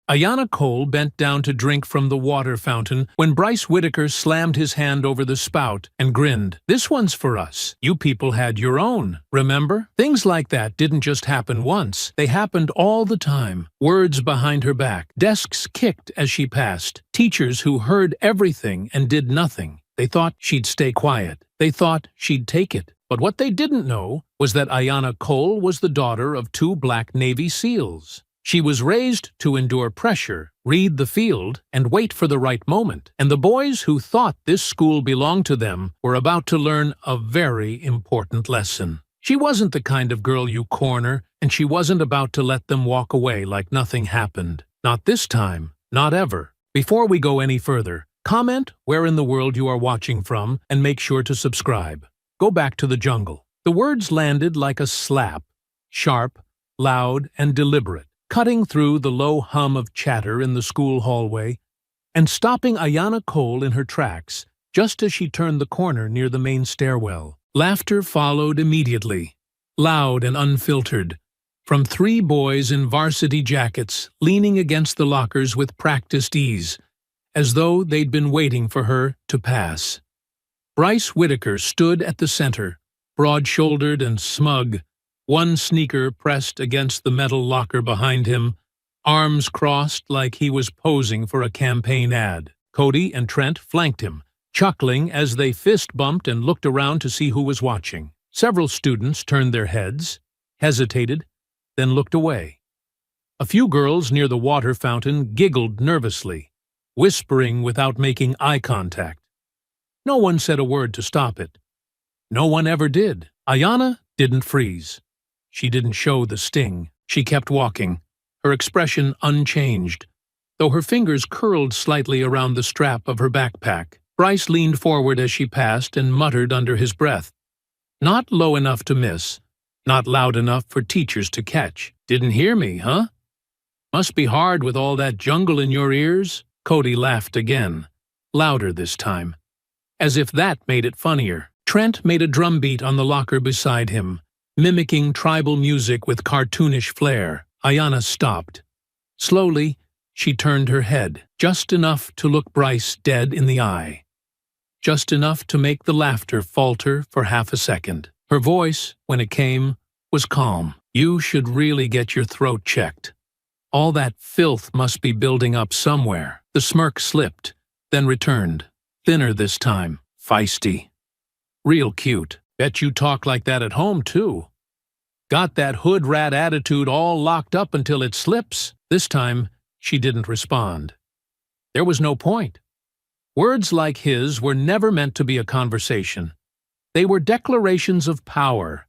Ayanna Cole bent down to drink from the water fountain when Bryce Whittaker slammed his hand over the spout and grinned. "This one's for us. You people had your own, remember?" Things like that didn't just happen once. They happened all the time. Words behind her back. Desks kicked as she passed. Teachers who heard everything and did nothing. They thought she'd stay quiet. They thought she'd take it. But what they didn't know was that Ayanna Cole was the daughter of 2 black Navy SEALs. She was raised to endure pressure, read the field, and wait for the right moment. And the boys who thought this school belonged to them were about to learn a very important lesson. She wasn't the kind of girl you corner, and she wasn't about to let them walk away like nothing happened. Not this time, not ever. Before we go any further, comment where in the world you are watching from and make sure to subscribe. Go back to the jungle. The words landed like a slap, sharp, loud, and deliberate, cutting through the low hum of chatter in the school hallway and stopping Ayanna Cole in her tracks just as she turned the corner near the main stairwell. Laughter followed immediately, loud and unfiltered, from 3 boys in varsity jackets leaning against the lockers with practiced ease, as though they'd been waiting for her to pass. Bryce Whittaker stood at the center, broad-shouldered and smug, one sneaker pressed against the metal locker behind him, arms crossed like he was posing for a campaign ad. Cody and Trent flanked him, chuckling as they fist-bumped and looked around to see who was watching. Several students turned their heads, hesitated, then looked away. A few girls near the water fountain giggled nervously, whispering without making eye contact. No one said a word to stop it. No one ever did. Ayanna didn't freeze. She didn't show the sting. She kept walking, her expression unchanged, though her fingers curled slightly around the strap of her backpack. Bryce leaned forward as she passed and muttered under his breath. Not low enough to miss, not loud enough for teachers to catch. "Didn't hear me, huh? Must be hard with all that jungle in your ears?" Cody laughed again, louder this time, as if that made it funnier. Trent made a drum beat on the locker beside him, mimicking tribal music with cartoonish flair. Ayanna stopped. Slowly, she turned her head, just enough to look Bryce dead in the eye. Just enough to make the laughter falter for half a second. Her voice, when it came, was calm. "You should really get your throat checked. All that filth must be building up somewhere." The smirk slipped, then returned, thinner this time, feisty. "Real cute. Bet you talk like that at home, too. Got that hood rat attitude all locked up until it slips." This time, she didn't respond. There was no point. Words like his were never meant to be a conversation. They were declarations of power,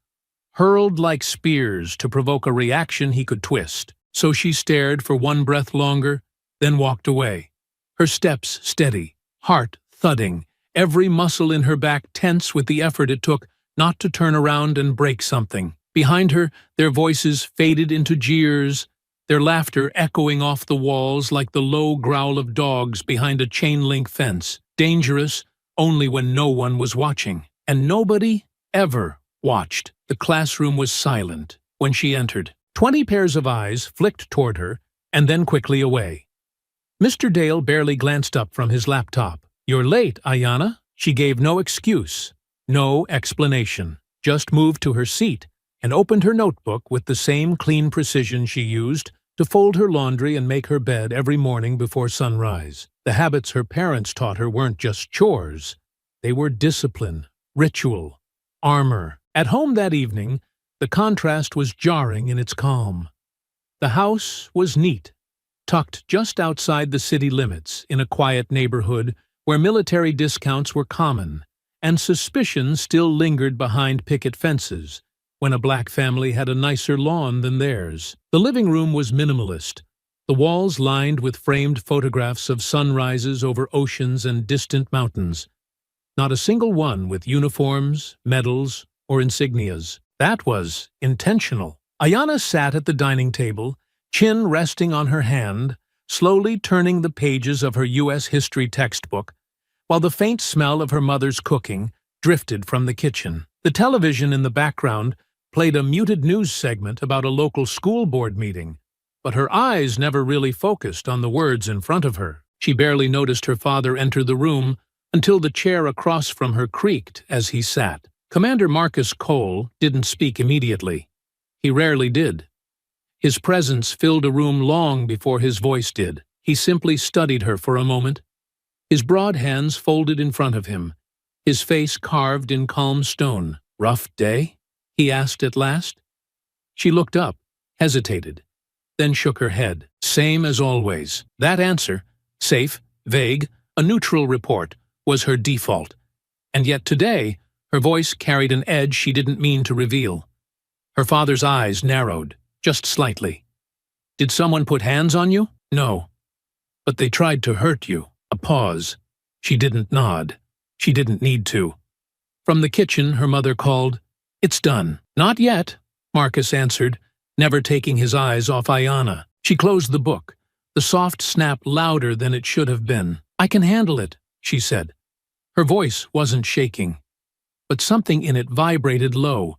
hurled like spears to provoke a reaction he could twist. So she stared for one breath longer, then walked away. Her steps steady, heart thudding, every muscle in her back tense with the effort it took not to turn around and break something. Behind her, their voices faded into jeers, their laughter echoing off the walls like the low growl of dogs behind a chain-link fence, dangerous only when no one was watching. And nobody ever watched. The classroom was silent when she entered. 20 pairs of eyes flicked toward her and then quickly away. Mr. Dale barely glanced up from his laptop. "You're late, Ayanna." She gave no excuse, no explanation, just moved to her seat and opened her notebook with the same clean precision she used to fold her laundry and make her bed every morning before sunrise. The habits her parents taught her weren't just chores. They were discipline, ritual, armor. At home that evening, the contrast was jarring in its calm. The house was neat, tucked just outside the city limits in a quiet neighborhood where military discounts were common, and suspicion still lingered behind picket fences when a black family had a nicer lawn than theirs. The living room was minimalist, the walls lined with framed photographs of sunrises over oceans and distant mountains. Not a single one with uniforms, medals, or insignias. That was intentional. Ayanna sat at the dining table, chin resting on her hand, slowly turning the pages of her U.S. history textbook, while the faint smell of her mother's cooking drifted from the kitchen. The television in the background played a muted news segment about a local school board meeting, but her eyes never really focused on the words in front of her. She barely noticed her father enter the room until the chair across from her creaked as he sat. Commander Marcus Cole didn't speak immediately. He rarely did. His presence filled a room long before his voice did. He simply studied her for a moment, his broad hands folded in front of him, his face carved in calm stone. "Rough day?" he asked at last. She looked up, hesitated, then shook her head. Same as always. That answer, safe, vague, a neutral report, was her default. And yet today, her voice carried an edge she didn't mean to reveal. Her father's eyes narrowed, just slightly. "Did someone put hands on you?" "No. But they tried to hurt you." A pause. She didn't nod. She didn't need to. From the kitchen, her mother called, "It's done." "Not yet," Marcus answered, never taking his eyes off Ayanna. She closed the book, the soft snap louder than it should have been. "I can handle it," she said. Her voice wasn't shaking, but something in it vibrated low,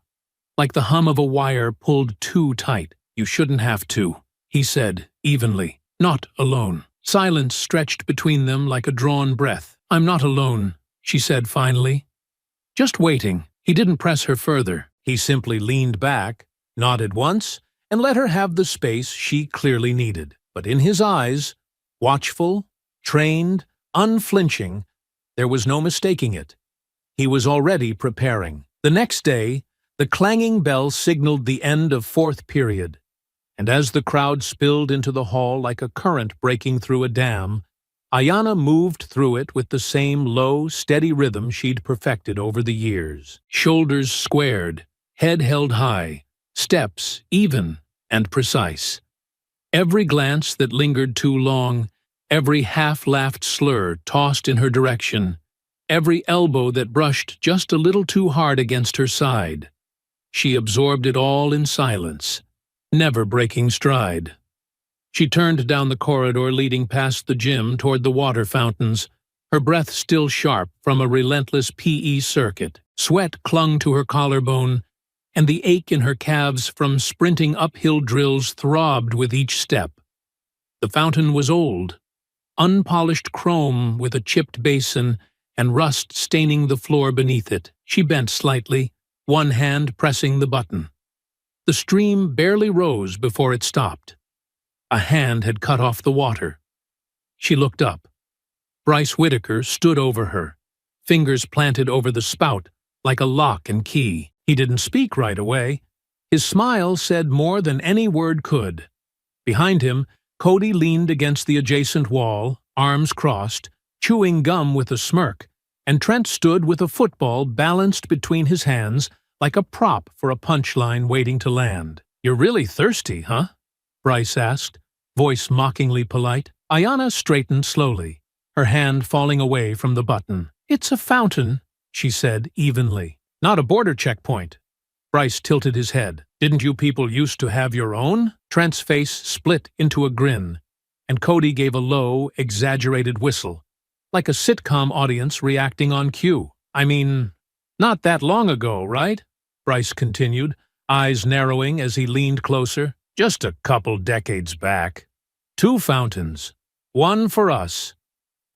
like the hum of a wire pulled too tight. "You shouldn't have to," he said, evenly. "Not alone." Silence stretched between them like a drawn breath. "I'm not alone," she said finally. "Just waiting." He didn't press her further. He simply leaned back, nodded once, and let her have the space she clearly needed. But in his eyes, watchful, trained, unflinching, there was no mistaking it. He was already preparing. The next day, the clanging bell signaled the end of fourth period, and as the crowd spilled into the hall like a current breaking through a dam, Ayanna moved through it with the same low, steady rhythm she'd perfected over the years. Shoulders squared, head held high, steps even and precise. Every glance that lingered too long, every half-laughed slur tossed in her direction, every elbow that brushed just a little too hard against her side. She absorbed it all in silence, never breaking stride. She turned down the corridor leading past the gym toward the water fountains, her breath still sharp from a relentless PE circuit. Sweat clung to her collarbone, and the ache in her calves from sprinting uphill drills throbbed with each step. The fountain was old, unpolished chrome with a chipped basin and rust staining the floor beneath it. She bent slightly, one hand pressing the button. The stream barely rose before it stopped. A hand had cut off the water. She looked up. Bryce Whitaker stood over her, fingers planted over the spout like a lock and key. He didn't speak right away. His smile said more than any word could. Behind him, Cody leaned against the adjacent wall, arms crossed, chewing gum with a smirk, and Trent stood with a football balanced between his hands like a prop for a punchline waiting to land. "You're really thirsty, huh?" Bryce asked, voice mockingly polite. Ayanna straightened slowly, her hand falling away from the button. "It's a fountain," she said evenly. "Not a border checkpoint." Bryce tilted his head. "Didn't you people used to have your own?" Trent's face split into a grin, and Cody gave a low, exaggerated whistle, like a sitcom audience reacting on cue. "I mean, not that long ago, right?" Bryce continued, eyes narrowing as he leaned closer. "Just a couple decades back. 2 fountains. One for us.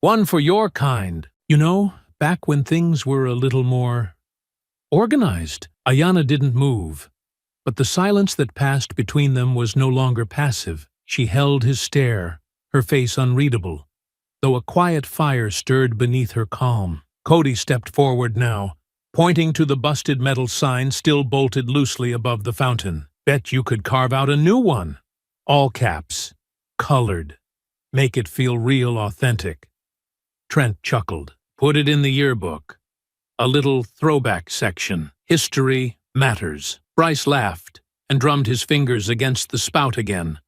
One for your kind. You know, back when things were a little more organized." Ayanna didn't move, but the silence that passed between them was no longer passive. She held his stare, her face unreadable, though a quiet fire stirred beneath her calm. Cody stepped forward now, pointing to the busted metal sign still bolted loosely above the fountain. "Bet you could carve out a new one. All caps. Colored. Make it feel real authentic." Trent chuckled. "Put it in the yearbook. A little throwback section. History matters." Bryce laughed and drummed his fingers against the spout again,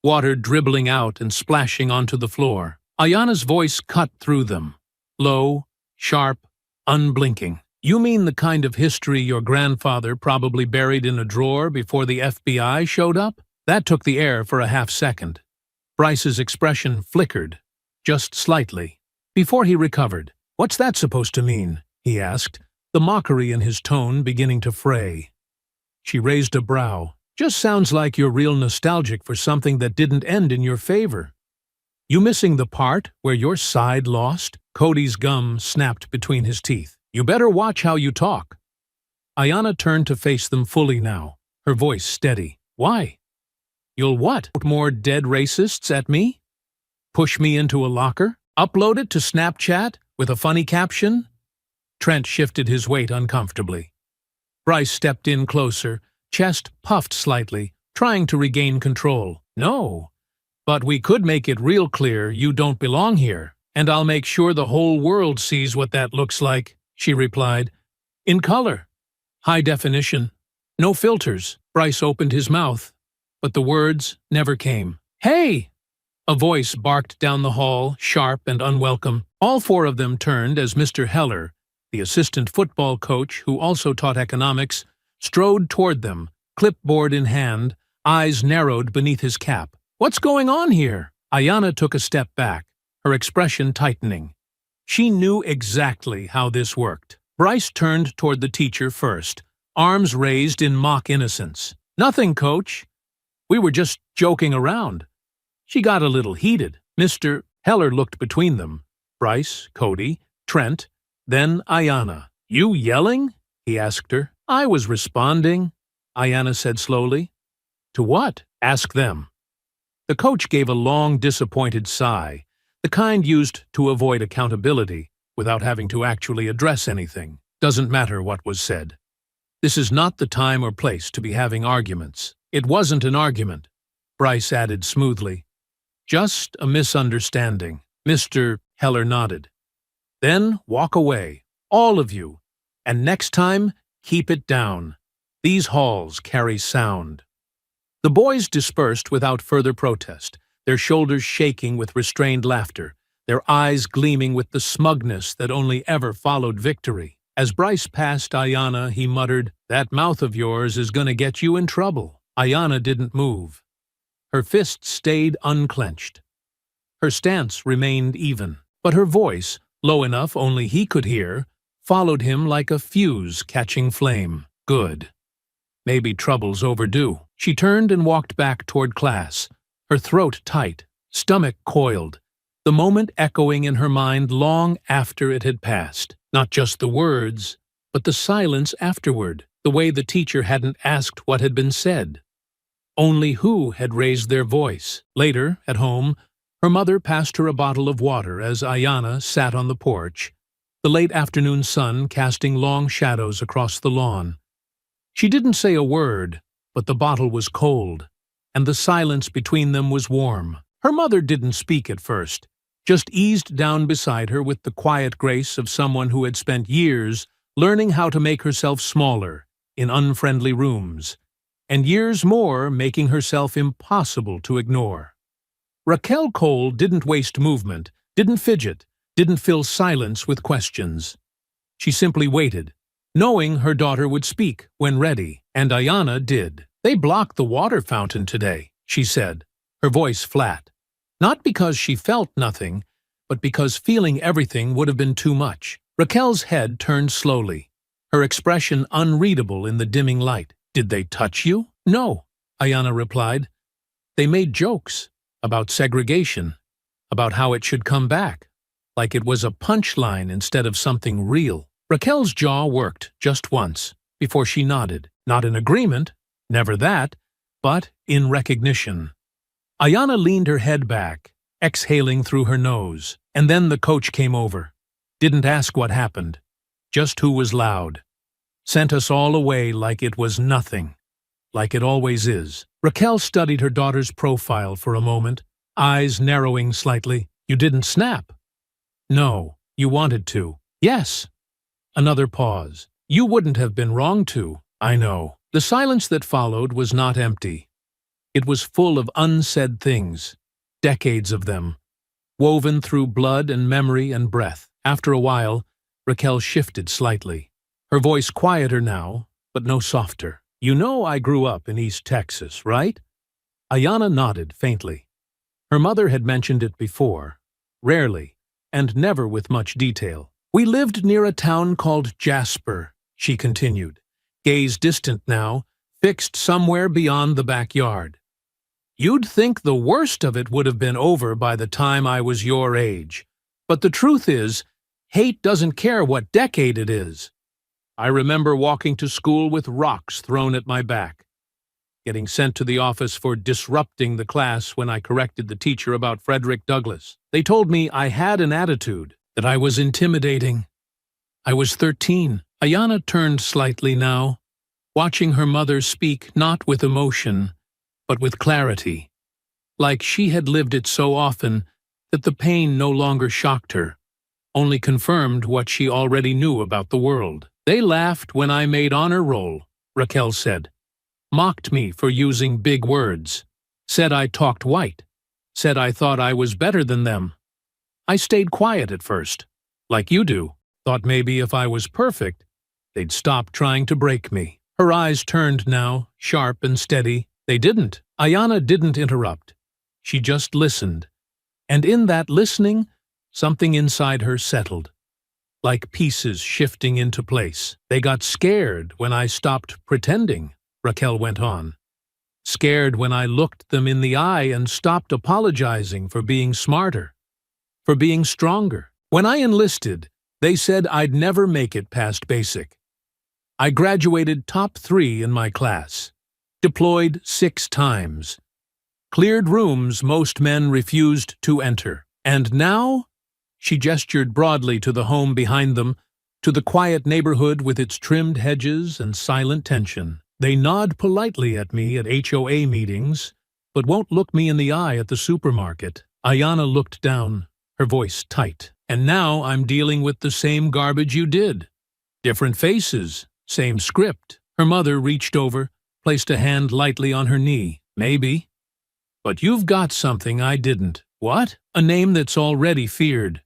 water dribbling out and splashing onto the floor. Ayanna's voice cut through them, low, sharp, unblinking. "You mean the kind of history your grandfather probably buried in a drawer before the FBI showed up?" That took the air for a half-second. Bryce's expression flickered, just slightly, before he recovered. "What's that supposed to mean?" he asked, the mockery in his tone beginning to fray. She raised a brow, Just sounds like you're real nostalgic for something that didn't end in your favor. You missing the part where your side lost? Cody's gum snapped between his teeth. You better watch how you talk. Ayanna turned to face them fully now, her voice steady. Why? You'll what? More dead racists at me? Push me into a locker? Upload it to Snapchat with a funny caption? Trent shifted his weight uncomfortably. Bryce stepped in closer, chest puffed slightly, trying to regain control. No, but we could make it real clear you don't belong here, and I'll make sure the whole world sees what that looks like, she replied. In color. High definition. No filters. Bryce opened his mouth, but the words never came. Hey! A voice barked down the hall, sharp and unwelcome. All four of them turned as Mr. Heller, the assistant football coach who also taught economics, strode toward them, clipboard in hand, eyes narrowed beneath his cap. What's going on here? Ayanna took a step back, her expression tightening. She knew exactly how this worked. Bryce turned toward the teacher first, arms raised in mock innocence. Nothing, coach. We were just joking around. She got a little heated. Mr. Heller looked between them. Bryce, Cody, Trent, then Ayanna. You yelling? He asked her. I was responding, Ayanna said slowly. To what? Ask them. The coach gave a long, disappointed sigh, the kind used to avoid accountability without having to actually address anything. Doesn't matter what was said. This is not the time or place to be having arguments. It wasn't an argument, Bryce added smoothly. Just a misunderstanding. Mr. Heller nodded. Then walk away, all of you, and next time, keep it down. These halls carry sound. The boys dispersed without further protest, their shoulders shaking with restrained laughter, their eyes gleaming with the smugness that only ever followed victory. As Bryce passed Ayanna, he muttered, That mouth of yours is gonna get you in trouble. Ayanna didn't move. Her fists stayed unclenched. Her stance remained even, but her voice, low enough only he could hear, followed him like a fuse catching flame. Good. Maybe trouble's overdue. She turned and walked back toward class, her throat tight, stomach coiled, the moment echoing in her mind long after it had passed. Not just the words, but the silence afterward, the way the teacher hadn't asked what had been said. Only who had raised their voice. Later, at home, her mother passed her a bottle of water as Ayanna sat on the porch, the late afternoon sun casting long shadows across the lawn. She didn't say a word, but the bottle was cold, and the silence between them was warm. Her mother didn't speak at first, just eased down beside her with the quiet grace of someone who had spent years learning how to make herself smaller in unfriendly rooms, and years more making herself impossible to ignore. Raquel Cole didn't waste movement, didn't fidget, didn't fill silence with questions. She simply waited, knowing her daughter would speak when ready, and Ayanna did. They blocked the water fountain today, she said, her voice flat. Not because she felt nothing, but because feeling everything would have been too much. Raquel's head turned slowly, her expression unreadable in the dimming light. Did they touch you? No, Ayanna replied. They made jokes about segregation, about how it should come back, like it was a punchline instead of something real. Raquel's jaw worked just once, before she nodded, not in agreement, never that, but in recognition. Ayanna leaned her head back, exhaling through her nose, and then the coach came over. Didn't ask what happened, just who was loud. Sent us all away like it was nothing, like it always is. Raquel studied her daughter's profile for a moment, eyes narrowing slightly. You didn't snap. No, you wanted to. Yes. Another pause. You wouldn't have been wrong to, I know. The silence that followed was not empty. It was full of unsaid things, decades of them, woven through blood and memory and breath. After a while, Raquel shifted slightly, her voice quieter now, but no softer. You know I grew up in East Texas, right? Ayanna nodded faintly. Her mother had mentioned it before, rarely, and never with much detail. We lived near a town called Jasper, she continued, gaze distant now, fixed somewhere beyond the backyard. You'd think the worst of it would have been over by the time I was your age. But the truth is, hate doesn't care what decade it is. I remember walking to school with rocks thrown at my back, getting sent to the office for disrupting the class when I corrected the teacher about Frederick Douglass. They told me I had an attitude, that I was intimidating. I was 13. Ayana turned slightly now, watching her mother speak not with emotion, but with clarity, like she had lived it so often that the pain no longer shocked her, only confirmed what she already knew about the world. They laughed when I made honor roll, Raquel said, mocked me for using big words, said I talked white, said I thought I was better than them. I stayed quiet at first, like you do, thought maybe if I was perfect, they'd stop trying to break me. Her eyes turned now, sharp and steady. They didn't. Ayana didn't interrupt. She just listened. And in that listening, something inside her settled, like pieces shifting into place. They got scared when I stopped pretending, Raquel went on. Scared when I looked them in the eye and stopped apologizing for being smarter, for being stronger. When I enlisted, they said I'd never make it past basic. I graduated top 3 in my class, deployed 6 times, cleared rooms most men refused to enter. And now, she gestured broadly to the home behind them, to the quiet neighborhood with its trimmed hedges and silent tension. They nod politely at me at HOA meetings, but won't look me in the eye at the supermarket. Ayana looked down, her voice tight. And now I'm dealing with the same garbage you did. Different faces, same script. Her mother reached over, placed a hand lightly on her knee. Maybe. But you've got something I didn't. What? A name that's already feared.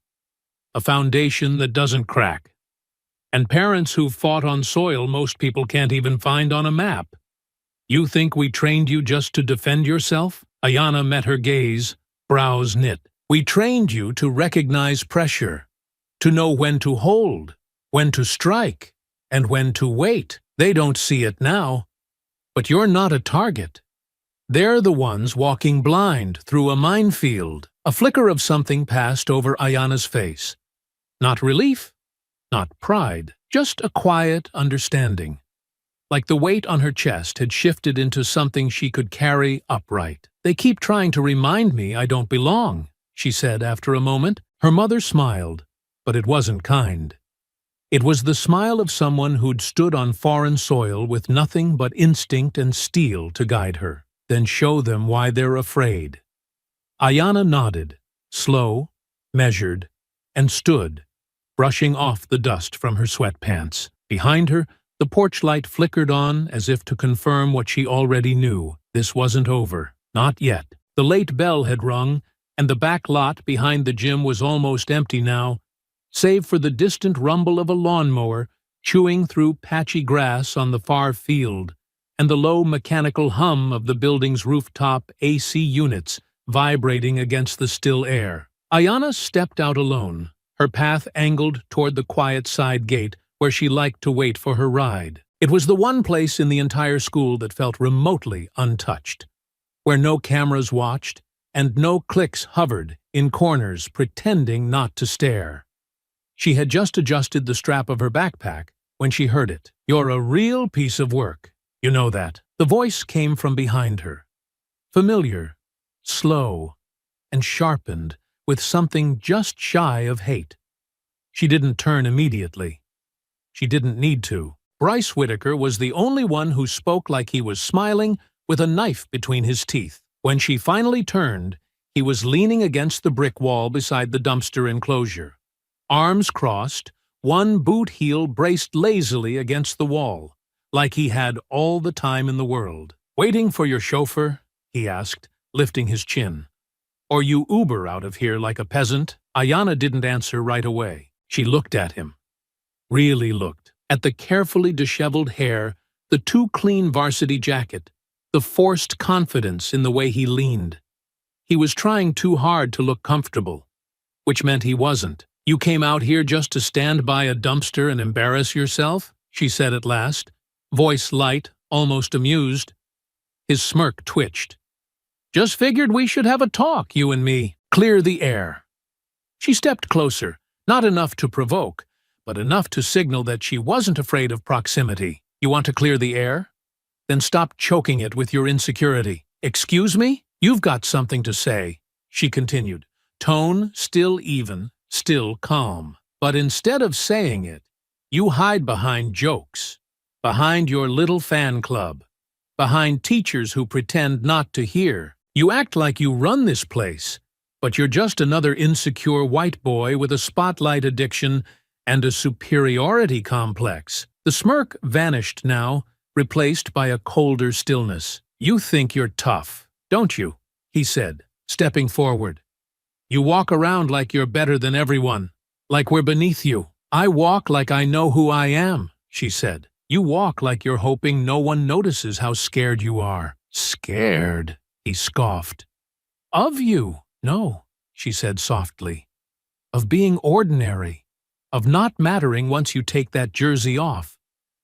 A foundation that doesn't crack. And parents who've fought on soil most people can't even find on a map. You think we trained you just to defend yourself? Ayana met her gaze, brows knit. We trained you to recognize pressure, to know when to hold, when to strike, and when to wait. They don't see it now. But you're not a target. They're the ones walking blind through a minefield. A flicker of something passed over Ayana's face. Not relief, not pride, just a quiet understanding. Like the weight on her chest had shifted into something she could carry upright. They keep trying to remind me I don't belong, she said after a moment. Her mother smiled, but it wasn't kind. It was the smile of someone who'd stood on foreign soil with nothing but instinct and steel to guide her, then show them why they're afraid. Ayana nodded, slow, measured, and stood, brushing off the dust from her sweatpants. Behind her, the porch light flickered on as if to confirm what she already knew. This wasn't over. Not yet. The late bell had rung, and the back lot behind the gym was almost empty now, save for the distant rumble of a lawnmower chewing through patchy grass on the far field, and the low mechanical hum of the building's rooftop AC units vibrating against the still air. Ayana stepped out alone, her path angled toward the quiet side gate where she liked to wait for her ride. It was the one place in the entire school that felt remotely untouched, where no cameras watched and no cliques hovered in corners pretending not to stare. She had just adjusted the strap of her backpack when she heard it. "You're a real piece of work. You know that." The voice came from behind her. Familiar, slow, and sharpened with something just shy of hate. She didn't turn immediately. She didn't need to. Bryce Whitaker was the only one who spoke like he was smiling with a knife between his teeth. When she finally turned, he was leaning against the brick wall beside the dumpster enclosure. Arms crossed, one boot heel braced lazily against the wall, like he had all the time in the world. "Waiting for your chauffeur?" he asked, lifting his chin. "Or you Uber out of here like a peasant?" Ayana didn't answer right away. She looked at him. Really looked. At the carefully disheveled hair, the too clean varsity jacket, the forced confidence in the way he leaned. He was trying too hard to look comfortable, which meant he wasn't. "You came out here just to stand by a dumpster and embarrass yourself?" she said at last, voice light, almost amused. His smirk twitched. "Just figured we should have a talk, you and me. Clear the air." She stepped closer, not enough to provoke, but enough to signal that she wasn't afraid of proximity. "You want to clear the air? Then stop choking it with your insecurity." "Excuse me? You've got something to say," she continued, tone still even, still calm. "But instead of saying it, you hide behind jokes, behind your little fan club, behind teachers who pretend not to hear. You act like you run this place, but you're just another insecure white boy with a spotlight addiction and a superiority complex." The smirk vanished now, replaced by a colder stillness. "You think you're tough, don't you?" he said, stepping forward. "You walk around like you're better than everyone, like we're beneath you." "I walk like I know who I am," she said. "You walk like you're hoping no one notices how scared you are." "Scared?" he scoffed. "Of you." "No," she said softly. "Of being ordinary. Of not mattering once you take that jersey off.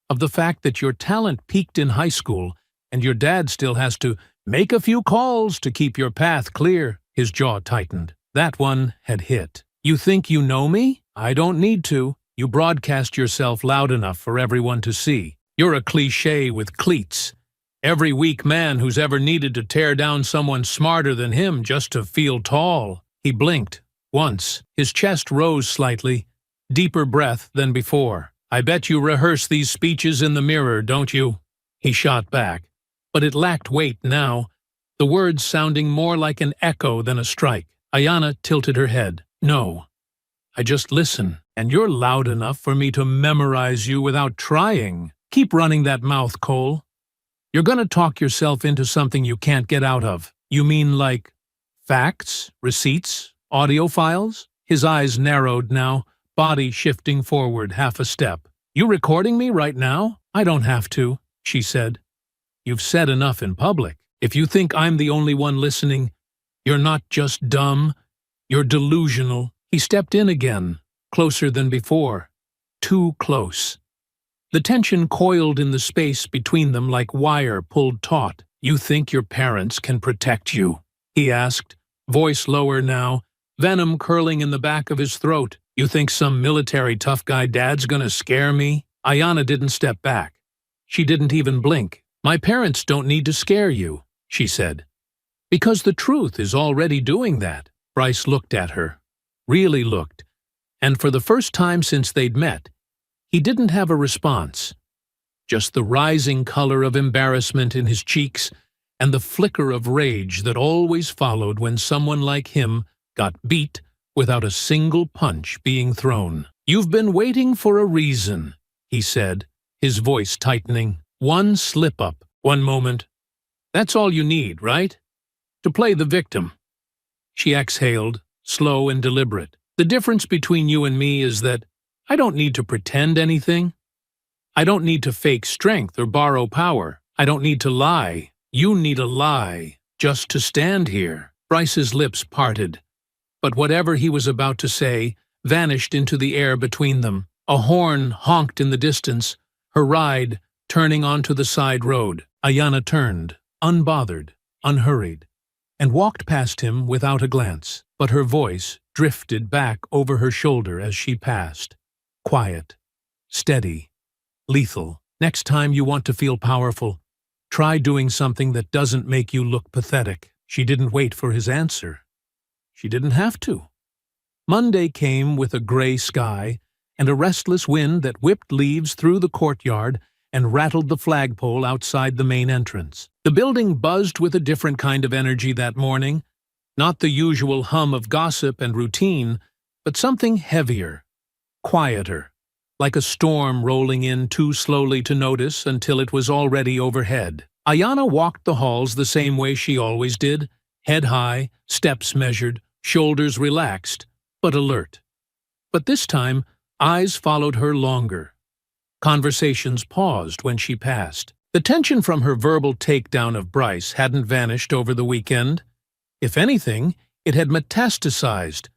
Of the fact that your talent peaked in high school and your dad still has to make a few calls to keep your path clear." His jaw tightened. That one had hit. "You think you know me? I don't need to. You broadcast yourself loud enough for everyone to see. You're a cliché with cleats. Every weak man who's ever needed to tear down someone smarter than him just to feel tall." He blinked. Once, his chest rose slightly, deeper breath than before. "I bet you rehearse these speeches in the mirror, don't you?" He shot back, but it lacked weight now, the words sounding more like an echo than a strike. Ayanna tilted her head. "No. I just listen, and you're loud enough for me to memorize you without trying. Keep running that mouth, Cole. You're gonna talk yourself into something you can't get out of." "You mean like facts, receipts, audio files?" His eyes narrowed now, body shifting forward half a step. "You recording me right now?" "I don't have to," she said. "You've said enough in public. If you think I'm the only one listening, you're not just dumb, you're delusional." He stepped in again, closer than before. Too close. The tension coiled in the space between them like wire pulled taut. "You think your parents can protect you?" he asked, voice lower now, venom curling in the back of his throat. "You think some military tough guy dad's gonna scare me?" Ayanna didn't step back. She didn't even blink. "My parents don't need to scare you," she said. "Because the truth is already doing that." Bryce looked at her. Really looked. And for the first time since they'd met, he didn't have a response. Just the rising color of embarrassment in his cheeks and the flicker of rage that always followed when someone like him got beat without a single punch being thrown. "You've been waiting for a reason," he said, his voice tightening. "One slip-up, one moment. That's all you need, right? To play the victim." She exhaled, slow and deliberate. "The difference between you and me is that I don't need to pretend anything. I don't need to fake strength or borrow power. I don't need to lie. You need a lie, just to stand here." Bryce's lips parted, but whatever he was about to say vanished into the air between them. A horn honked in the distance, her ride turning onto the side road. Ayanna turned, unbothered, unhurried, and walked past him without a glance, but her voice drifted back over her shoulder as she passed. Quiet, steady, lethal. "Next time you want to feel powerful, try doing something that doesn't make you look pathetic." She didn't wait for his answer. She didn't have to. Monday came with a gray sky and a restless wind that whipped leaves through the courtyard and rattled the flagpole outside the main entrance. The building buzzed with a different kind of energy that morning, not the usual hum of gossip and routine, but something heavier, quieter, like a storm rolling in too slowly to notice until it was already overhead. Ayanna walked the halls the same way she always did, head high, steps measured, shoulders relaxed, but alert. But this time, eyes followed her longer. Conversations paused when she passed. The tension from her verbal takedown of Bryce hadn't vanished over the weekend. If anything, it had metastasized,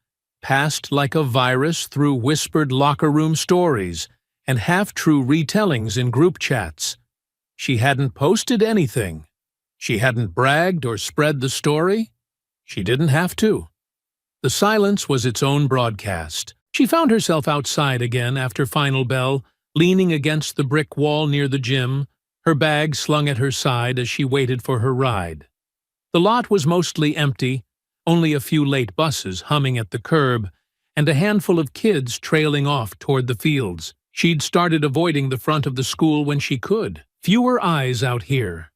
passed like a virus through whispered locker room stories and half-true retellings in group chats. She hadn't posted anything. She hadn't bragged or spread the story. She didn't have to. The silence was its own broadcast. She found herself outside again after final bell, leaning against the brick wall near the gym, her bag slung at her side as she waited for her ride. The lot was mostly empty, only a few late buses humming at the curb, and a handful of kids trailing off toward the fields. She'd started avoiding the front of the school when she could. Fewer eyes out here.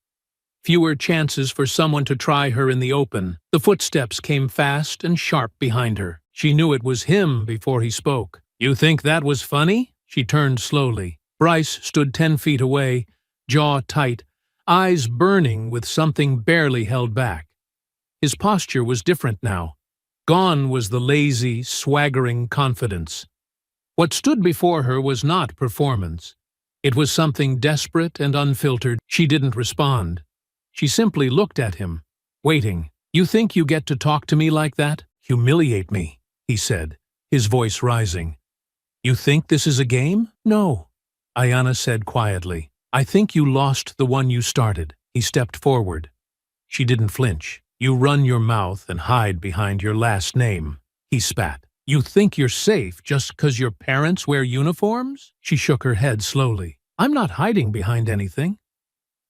Fewer chances for someone to try her in the open. The footsteps came fast and sharp behind her. She knew it was him before he spoke. "You think that was funny?" She turned slowly. Bryce stood 10 feet away, jaw tight, eyes burning with something barely held back. His posture was different now. Gone was the lazy, swaggering confidence. What stood before her was not performance. It was something desperate and unfiltered. She didn't respond. She simply looked at him, waiting. "You think you get to talk to me like that? Humiliate me," he said, his voice rising. "You think this is a game?" "No," Ayanna said quietly. "I think you lost the one you started." He stepped forward. She didn't flinch. "You run your mouth and hide behind your last name," he spat. "You think you're safe just 'cause your parents wear uniforms?" She shook her head slowly. "I'm not hiding behind anything.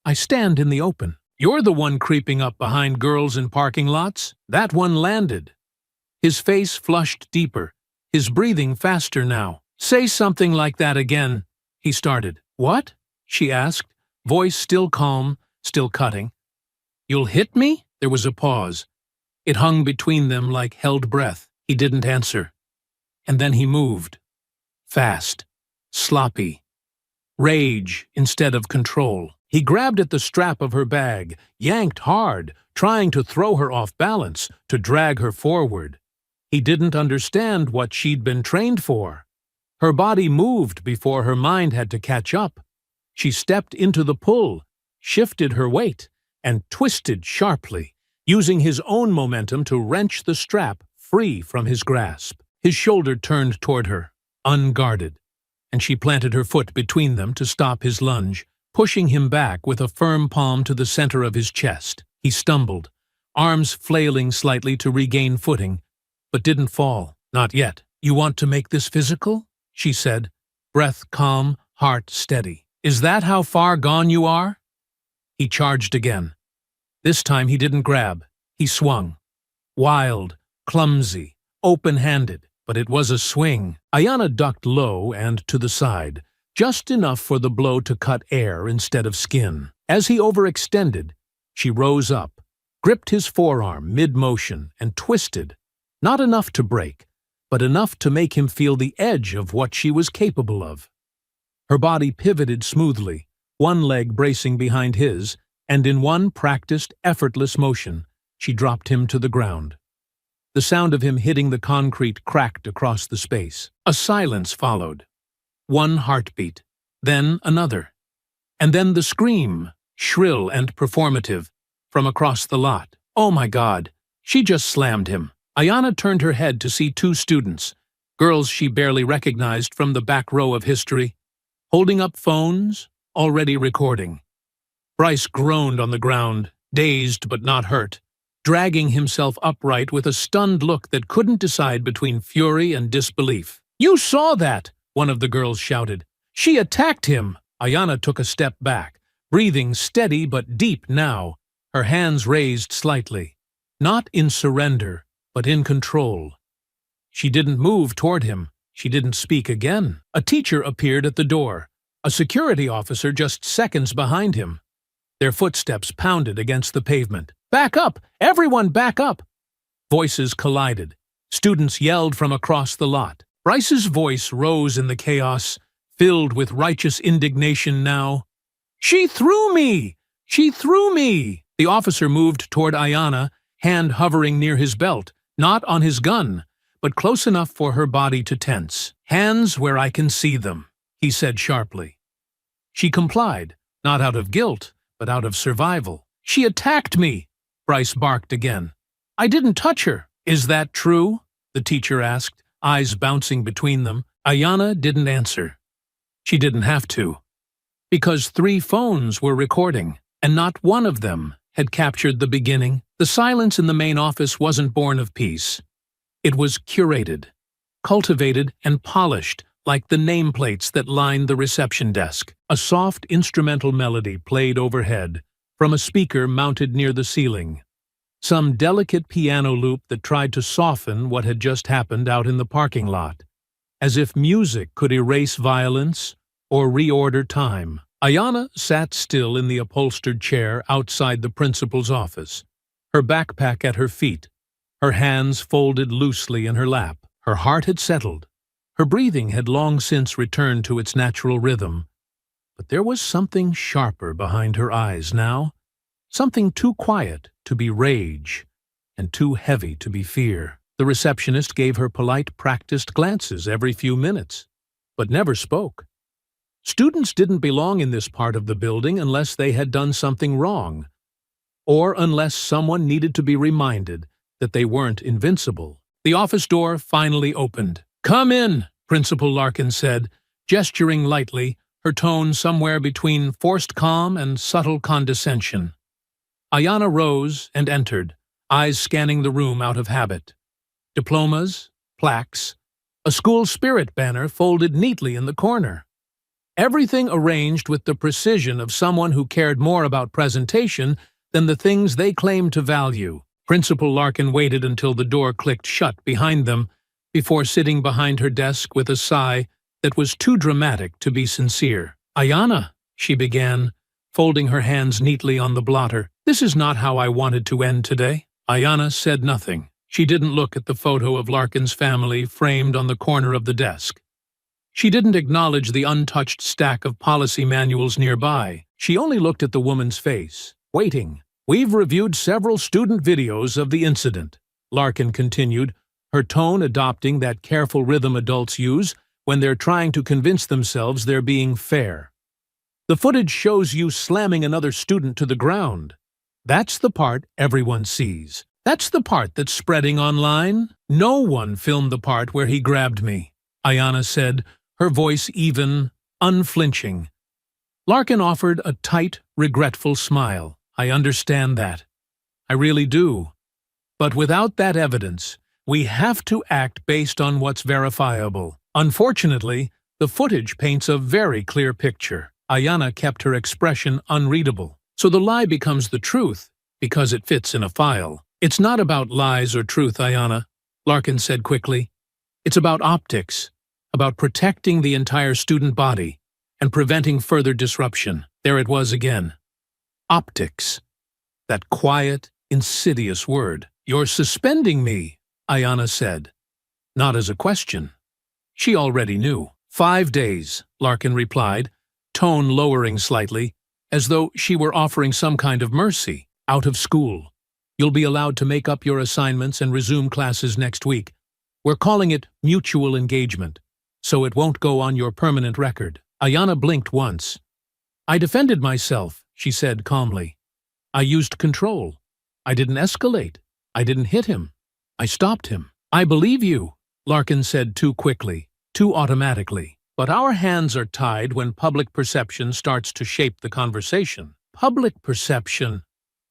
I stand in the open. You're the one creeping up behind girls in parking lots. That one landed." His face flushed deeper, his breathing faster now. "Say something like that again," he started. "What?" she asked, voice still calm, still cutting. "You'll hit me?" There was a pause. It hung between them like held breath. He didn't answer. And then he moved. Fast. Sloppy. Rage instead of control. He grabbed at the strap of her bag, yanked hard, trying to throw her off balance, to drag her forward. He didn't understand what she'd been trained for. Her body moved before her mind had to catch up. She stepped into the pull, shifted her weight, and twisted sharply, using his own momentum to wrench the strap free from his grasp. His shoulder turned toward her, unguarded, and she planted her foot between them to stop his lunge, pushing him back with a firm palm to the center of his chest. He stumbled, arms flailing slightly to regain footing, but didn't fall. "Not yet. You want to make this physical?" she said, breath calm, heart steady. "Is that how far gone you are?" He charged again. This time he didn't grab. He swung. Wild, clumsy, open-handed, but it was a swing. Ayanna ducked low and to the side, just enough for the blow to cut air instead of skin. As he overextended, she rose up, gripped his forearm mid-motion, and twisted, not enough to break, but enough to make him feel the edge of what she was capable of. Her body pivoted smoothly, one leg bracing behind his, and in one practiced, effortless motion, she dropped him to the ground. The sound of him hitting the concrete cracked across the space. A silence followed. One heartbeat, then another. And then the scream, shrill and performative, from across the lot. "Oh my God!" She just slammed him. Ayanna turned her head to see 2 students, girls she barely recognized from the back row of history, holding up phones, already recording. Bryce groaned on the ground, dazed but not hurt, dragging himself upright with a stunned look that couldn't decide between fury and disbelief. "You saw that!" one of the girls shouted. "She attacked him!" Ayanna took a step back, breathing steady but deep now, her hands raised slightly. Not in surrender, but in control. She didn't move toward him. She didn't speak again. A teacher appeared at the door, a security officer just seconds behind him. Their footsteps pounded against the pavement. "Back up! Everyone back up!" Voices collided. Students yelled from across the lot. Bryce's voice rose in the chaos, filled with righteous indignation now. "She threw me! She threw me!" The officer moved toward Ayanna, hand hovering near his belt, not on his gun, but close enough for her body to tense. "Hands where I can see them," he said sharply. She complied, not out of guilt, but out of survival. "She attacked me!" Bryce barked again. "I didn't touch her." "Is that true?" the teacher asked, eyes bouncing between them. Ayanna didn't answer. She didn't have to. because 3 phones were recording, and not one of them had captured the beginning. The silence in the main office wasn't born of peace. It was curated, cultivated, and polished like the nameplates that lined the reception desk. A soft instrumental melody played overhead from a speaker mounted near the ceiling. Some delicate piano loop that tried to soften what had just happened out in the parking lot, as if music could erase violence or reorder time. Ayanna sat still in the upholstered chair outside the principal's office, her backpack at her feet, her hands folded loosely in her lap. Her heart had settled. Her breathing had long since returned to its natural rhythm. But there was something sharper behind her eyes now, something too quiet to be rage and too heavy to be fear. The receptionist gave her polite, practiced glances every few minutes, but never spoke. Students didn't belong in this part of the building unless they had done something wrong, or unless someone needed to be reminded that they weren't invincible. The office door finally opened. "Come in," Principal Larkin said, gesturing lightly, her tone somewhere between forced calm and subtle condescension. Ayanna rose and entered, eyes scanning the room out of habit. Diplomas, plaques, a school spirit banner folded neatly in the corner. Everything arranged with the precision of someone who cared more about presentation than the things they claimed to value. Principal Larkin waited until the door clicked shut behind them before sitting behind her desk with a sigh that was too dramatic to be sincere. "Ayanna," she began, folding her hands neatly on the blotter, "this is not how I wanted to end today." Ayanna said nothing. She didn't look at the photo of Larkin's family framed on the corner of the desk. She didn't acknowledge the untouched stack of policy manuals nearby. She only looked at the woman's face, waiting. "We've reviewed several student videos of the incident," Larkin continued, her tone adopting that careful rhythm adults use when they're trying to convince themselves they're being fair. "The footage shows you slamming another student to the ground. That's the part everyone sees. That's the part that's spreading online. No one filmed the part where he grabbed me," Ayanna said, her voice even, unflinching. Larkin offered a tight, regretful smile. "I understand that. I really do. But without that evidence, we have to act based on what's verifiable. Unfortunately, the footage paints a very clear picture." Ayanna kept her expression unreadable. "So the lie becomes the truth because it fits in a file." "It's not about lies or truth, Ayanna," Larkin said quickly. "It's about optics, about protecting the entire student body and preventing further disruption." There it was again. Optics. That quiet, insidious word. "You're suspending me," Ayanna said. Not as a question. She already knew. 5 days, Larkin replied, tone lowering slightly, as though she were offering some kind of mercy. "Out of school. You'll be allowed to make up your assignments and resume classes next week. We're calling it mutual engagement, so it won't go on your permanent record." Ayanna blinked once. "I defended myself," she said calmly. "I used control. I didn't escalate. I didn't hit him. I stopped him." "I believe you," Larkin said too quickly, too automatically. "But our hands are tied when public perception starts to shape the conversation." "Public perception,"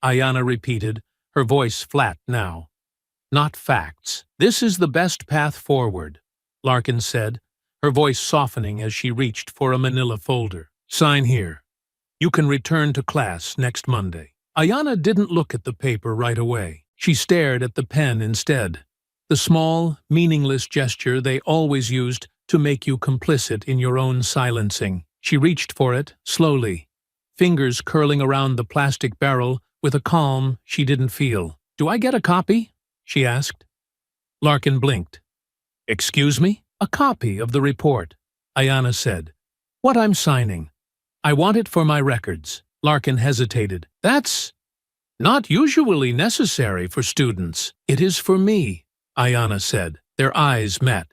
Ayanna repeated, her voice flat now. "Not facts." "This is the best path forward," Larkin said, her voice softening as she reached for a manila folder. "Sign here. You can return to class next Monday." Ayanna didn't look at the paper right away. She stared at the pen instead, the small, meaningless gesture they always used to make you complicit in your own silencing. She reached for it, slowly, fingers curling around the plastic barrel with a calm she didn't feel. "Do I get a copy?" she asked. Larkin blinked. "Excuse me?" "A copy of the report," Ayanna said. "What I'm signing. I want it for my records." Larkin hesitated. "That's not usually necessary for students." "It is for me," Ayanna said. Their eyes met.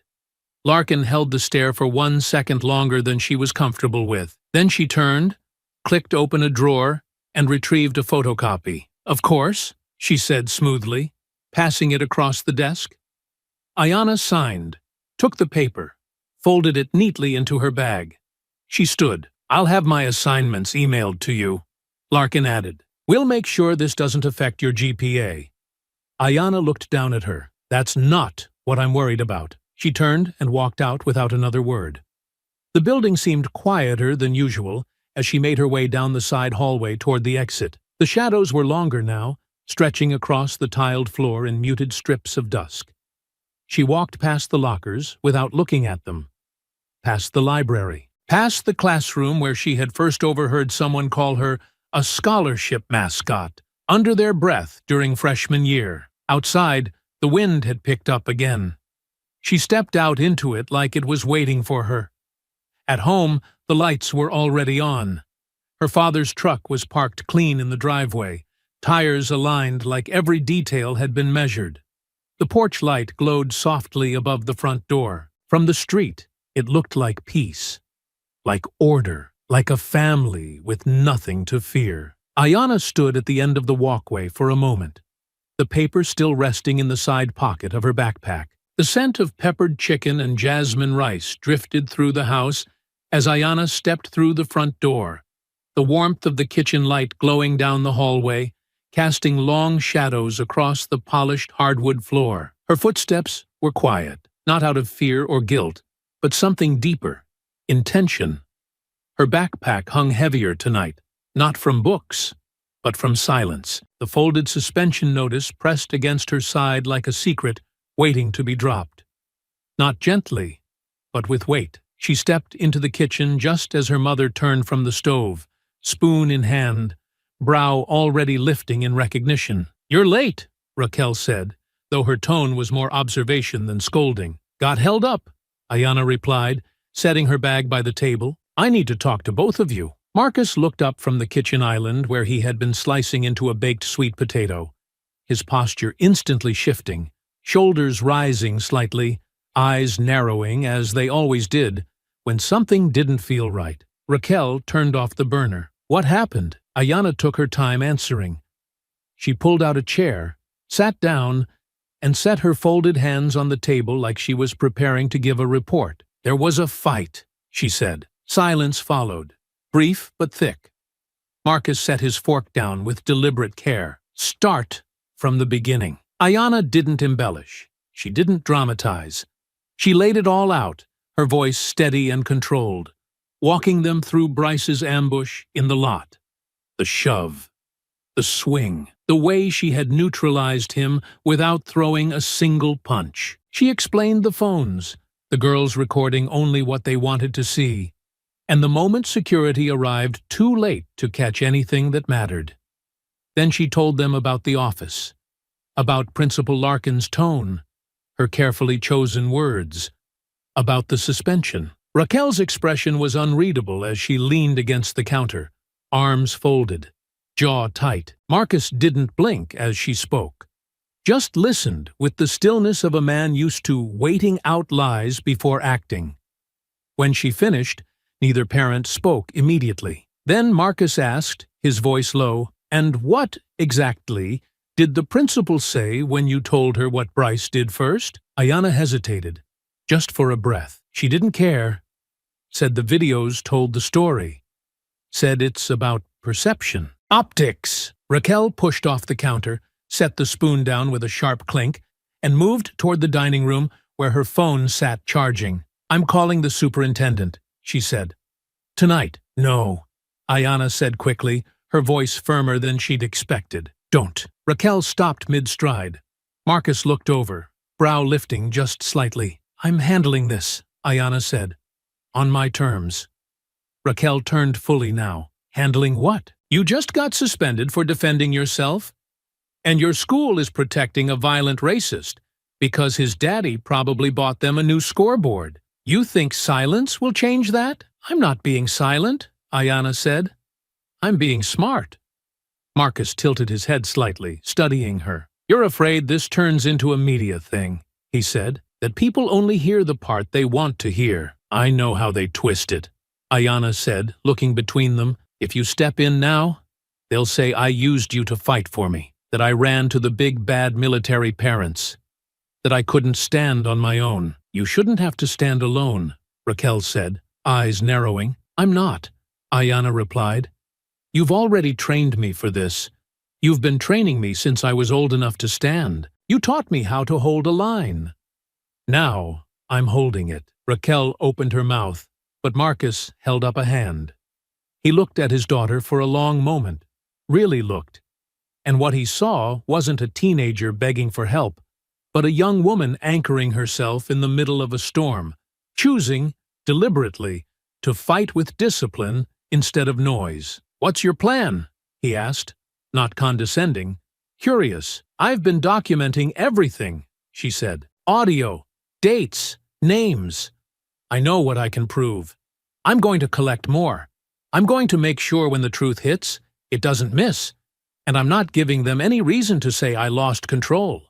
Larkin held the stare for 1 second longer than she was comfortable with. Then she turned, clicked open a drawer, and retrieved a photocopy. "Of course," she said smoothly, passing it across the desk. Ayanna signed, took the paper, folded it neatly into her bag. She stood, I'll have my assignments emailed to you, Larkin added. We'll make sure this doesn't affect your GPA. Ayanna looked down at her. That's not what I'm worried about. She turned and walked out without another word. The building seemed quieter than usual as she made her way down the side hallway toward the exit. The shadows were longer now, stretching across the tiled floor in muted strips of dusk. She walked past the lockers without looking at them, past the library, past the classroom where she had first overheard someone call her a scholarship mascot under their breath during freshman year. Outside, the wind had picked up again. She stepped out into it like it was waiting for her. At home, the lights were already on. Her father's truck was parked clean in the driveway, tires aligned like every detail had been measured. The porch light glowed softly above the front door. From the street, it looked like peace, like order, like a family with nothing to fear. Ayanna stood at the end of the walkway for a moment, the paper still resting in the side pocket of her backpack. The scent of peppered chicken and jasmine rice drifted through the house as Ayanna stepped through the front door, the warmth of the kitchen light glowing down the hallway, casting long shadows across the polished hardwood floor. Her footsteps were quiet, not out of fear or guilt, but something deeper, intention. Her backpack hung heavier tonight, not from books, but from silence. The folded suspension notice pressed against her side like a secret waiting to be dropped. Not gently, but with weight. She stepped into the kitchen just as her mother turned from the stove, spoon in hand, brow already lifting in recognition. "You're late," Raquel said, though her tone was more observation than scolding. "Got held up," Ayanna replied, setting her bag by the table. "I need to talk to both of you." Marcus looked up from the kitchen island where he had been slicing into a baked sweet potato, his posture instantly shifting, shoulders rising slightly, eyes narrowing as they always did when something didn't feel right. Raquel turned off the burner. "What happened?" Ayanna took her time answering. She pulled out a chair, sat down, and set her folded hands on the table like she was preparing to give a report. "There was a fight," she said. Silence followed, brief but thick. Marcus set his fork down with deliberate care. "Start from the beginning." Ayanna didn't embellish. She didn't dramatize. She laid it all out, her voice steady and controlled, walking them through Bryce's ambush in the lot. The shove, the swing, the way she had neutralized him without throwing a single punch. She explained the phones, the girls recording only what they wanted to see, and the moment security arrived too late to catch anything that mattered. Then she told them about the office, about Principal Larkin's tone, her carefully chosen words, about the suspension. Raquel's expression was unreadable as she leaned against the counter, arms folded, jaw tight. Marcus didn't blink as she spoke, just listened with the stillness of a man used to waiting out lies before acting. When she finished, neither parent spoke immediately. Then Marcus asked, his voice low, "And what, exactly, did the principal say when you told her what Bryce did first?" Ayanna hesitated, just for a breath. She didn't care. Said the videos told the story. Said it's about perception. Optics! Raquel pushed off the counter, set the spoon down with a sharp clink, and moved toward the dining room where her phone sat charging. "I'm calling the superintendent," she said. "Tonight." "No," Ayanna said quickly, her voice firmer than she'd expected. "Don't." Raquel stopped mid-stride. Marcus looked over, brow lifting just slightly. "I'm handling this," Ayanna said. "On my terms." Raquel turned fully now. "Handling what?" "You just got suspended for defending yourself. And your school is protecting a violent racist because his daddy probably bought them a new scoreboard. You think silence will change that?" "I'm not being silent," Ayanna said. "I'm being smart." Marcus tilted his head slightly, studying her. "You're afraid this turns into a media thing," he said, "that people only hear the part they want to hear." "I know how they twist it," Ayanna said, looking between them. "If you step in now, they'll say I used you to fight for me, that I ran to the big bad military parents, that I couldn't stand on my own." "You shouldn't have to stand alone," Raquel said, eyes narrowing. "I'm not. Ayanna replied. You've already trained me for this. You've been training me since I was old enough to stand. You taught me how to hold a line. Now I'm holding it. Raquel opened her mouth, but Marcus held up a hand. He looked at his daughter for a long moment, really looked, and what he saw wasn't a teenager begging for help, but a young woman anchoring herself in the middle of a storm, choosing, deliberately, to fight with discipline instead of noise. What's your plan? He asked, not condescending, curious. I've been documenting everything, she said. Audio, dates, names. I know what I can prove. I'm going to collect more. I'm going to make sure when the truth hits, it doesn't miss, and I'm not giving them any reason to say I lost control.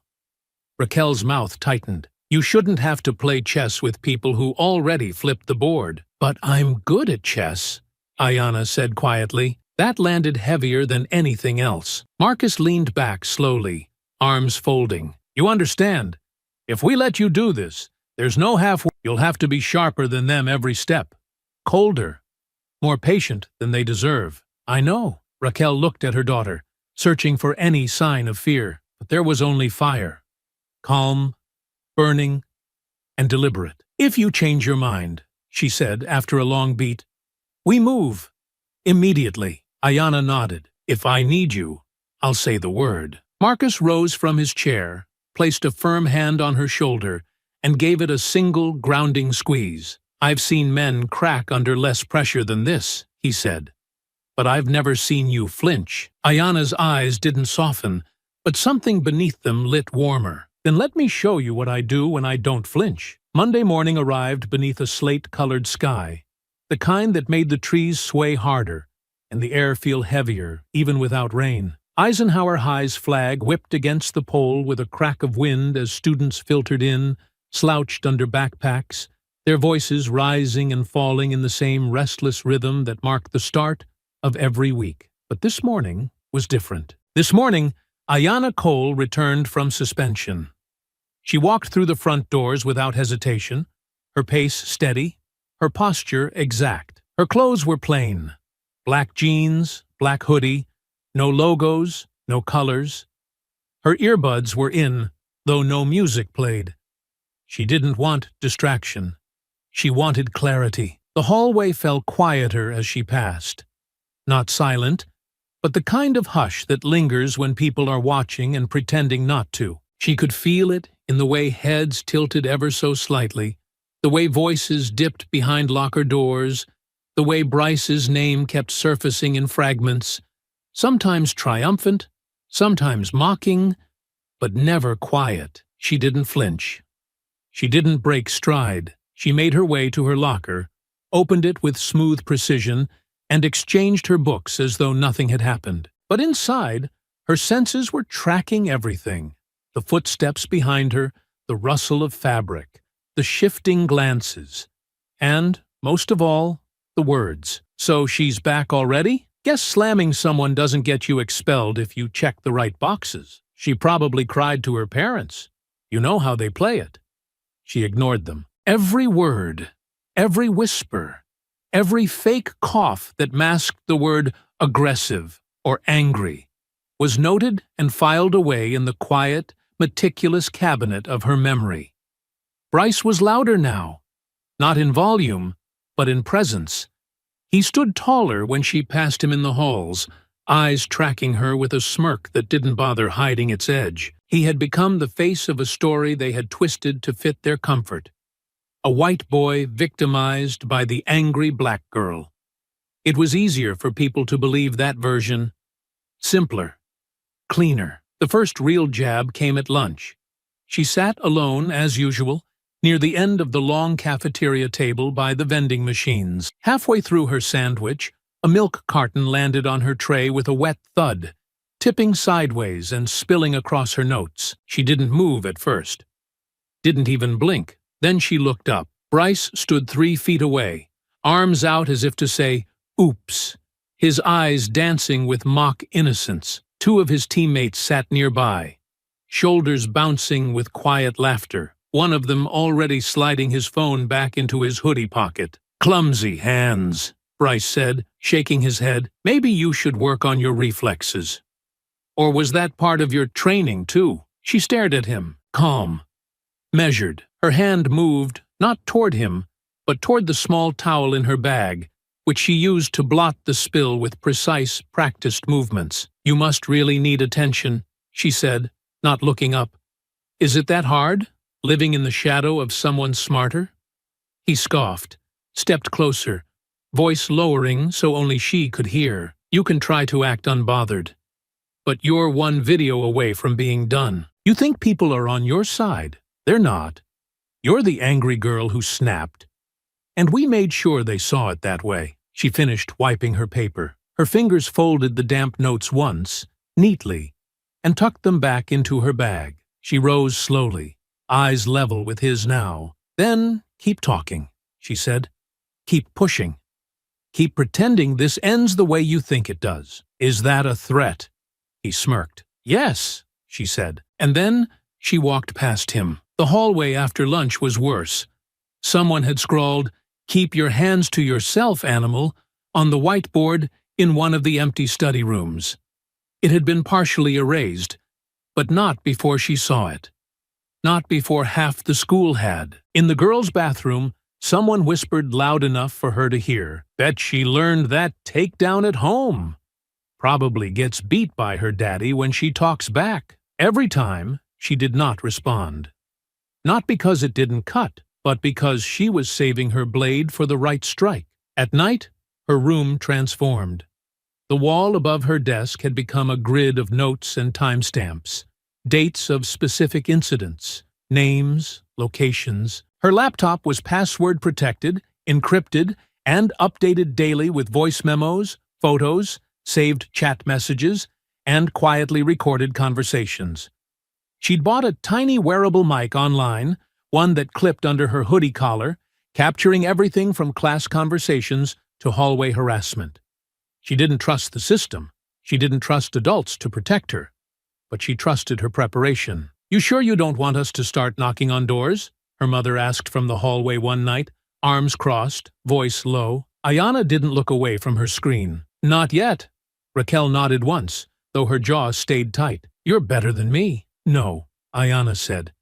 Raquel's mouth tightened. You shouldn't have to play chess with people who already flipped the board. But I'm good at chess, Ayanna said quietly. That landed heavier than anything else. Marcus leaned back slowly, arms folding. You understand? If we let you do this, there's no halfway. You'll have to be sharper than them every step. Colder. More patient than they deserve. I know. Raquel looked at her daughter, searching for any sign of fear, but there was only fire. Calm, burning, and deliberate. If you change your mind, she said after a long beat, we move. Immediately. Ayanna nodded. If I need you, I'll say the word. Marcus rose from his chair, placed a firm hand on her shoulder, and gave it a single grounding squeeze. I've seen men crack under less pressure than this, he said. But I've never seen you flinch. Ayanna's eyes didn't soften, but something beneath them lit warmer. Then let me show you what I do when I don't flinch. Monday morning arrived beneath a slate-colored sky, the kind that made the trees sway harder and the air feel heavier, even without rain. Eisenhower High's flag whipped against the pole with a crack of wind as students filtered in, slouched under backpacks, their voices rising and falling in the same restless rhythm that marked the start of every week. But this morning was different. This morning, Ayanna Cole returned from suspension. She walked through the front doors without hesitation, her pace steady, her posture exact. Her clothes were plain. Black jeans, black hoodie, no logos, no colors. Her earbuds were in, though no music played. She didn't want distraction. She wanted clarity. The hallway felt quieter as she passed. Not silent, but the kind of hush that lingers when people are watching and pretending not to. She could feel it in the way heads tilted ever so slightly, the way voices dipped behind locker doors, the way Bryce's name kept surfacing in fragments, sometimes triumphant, sometimes mocking, but never quiet. She didn't flinch. She didn't break stride. She made her way to her locker, opened it with smooth precision, and exchanged her books as though nothing had happened. But inside, her senses were tracking everything. The footsteps behind her, the rustle of fabric, the shifting glances, and, most of all, the words. So she's back already? Guess slamming someone doesn't get you expelled if you check the right boxes. She probably cried to her parents. You know how they play it. She ignored them. Every word, every whisper, every fake cough that masked the word aggressive or angry was noted and filed away in the quiet, meticulous cabinet of her memory. Bryce was louder now, not in volume, but in presence. He stood taller when she passed him in the halls, eyes tracking her with a smirk that didn't bother hiding its edge. He had become the face of a story they had twisted to fit their comfort. A white boy victimized by the angry black girl. It was easier for people to believe that version. Simpler. Cleaner. The first real jab came at lunch. She sat alone, as usual, near the end of the long cafeteria table by the vending machines. Halfway through her sandwich, a milk carton landed on her tray with a wet thud, tipping sideways and spilling across her notes. She didn't move at first. Didn't even blink. Then she looked up. Bryce stood 3 feet away, arms out as if to say, oops, his eyes dancing with mock innocence. 2 of his teammates sat nearby, shoulders bouncing with quiet laughter, one of them already sliding his phone back into his hoodie pocket. Clumsy hands, Bryce said, shaking his head. Maybe you should work on your reflexes. Or was that part of your training, too? She stared at him, calm, measured. Her hand moved, not toward him, but toward the small towel in her bag, which she used to blot the spill with precise, practiced movements. You must really need attention, she said, not looking up. Is it that hard, living in the shadow of someone smarter? He scoffed, stepped closer, voice lowering so only she could hear. You can try to act unbothered, but you're one video away from being done. You think people are on your side. They're not. You're the angry girl who snapped. And we made sure they saw it that way. She finished wiping her paper. Her fingers folded the damp notes once, neatly, and tucked them back into her bag. She rose slowly, eyes level with his now. Then, keep talking, she said. Keep pushing. Keep pretending this ends the way you think it does. Is that a threat? He smirked. Yes, she said. And then she walked past him. The hallway after lunch was worse. Someone had scrawled, "Keep your hands to yourself, animal," on the whiteboard in one of the empty study rooms. It had been partially erased, but not before she saw it. Not before half the school had. In the girls' bathroom, someone whispered loud enough for her to hear. Bet she learned that takedown at home. Probably gets beat by her daddy when she talks back. Every time, she did not respond. Not because it didn't cut, but because she was saving her blade for the right strike. At night, her room transformed. The wall above her desk had become a grid of notes and timestamps, dates of specific incidents, names, locations. Her laptop was password-protected, encrypted, and updated daily with voice memos, photos, saved chat messages, and quietly recorded conversations. She'd bought a tiny wearable mic online, one that clipped under her hoodie collar, capturing everything from class conversations to hallway harassment. She didn't trust the system. She didn't trust adults to protect her. But she trusted her preparation. "You sure you don't want us to start knocking on doors?" her mother asked from the hallway one night, arms crossed, voice low. Ayanna didn't look away from her screen. "Not yet." Raquel nodded once, though her jaw stayed tight. "You're better than me." "No," Ayanna said.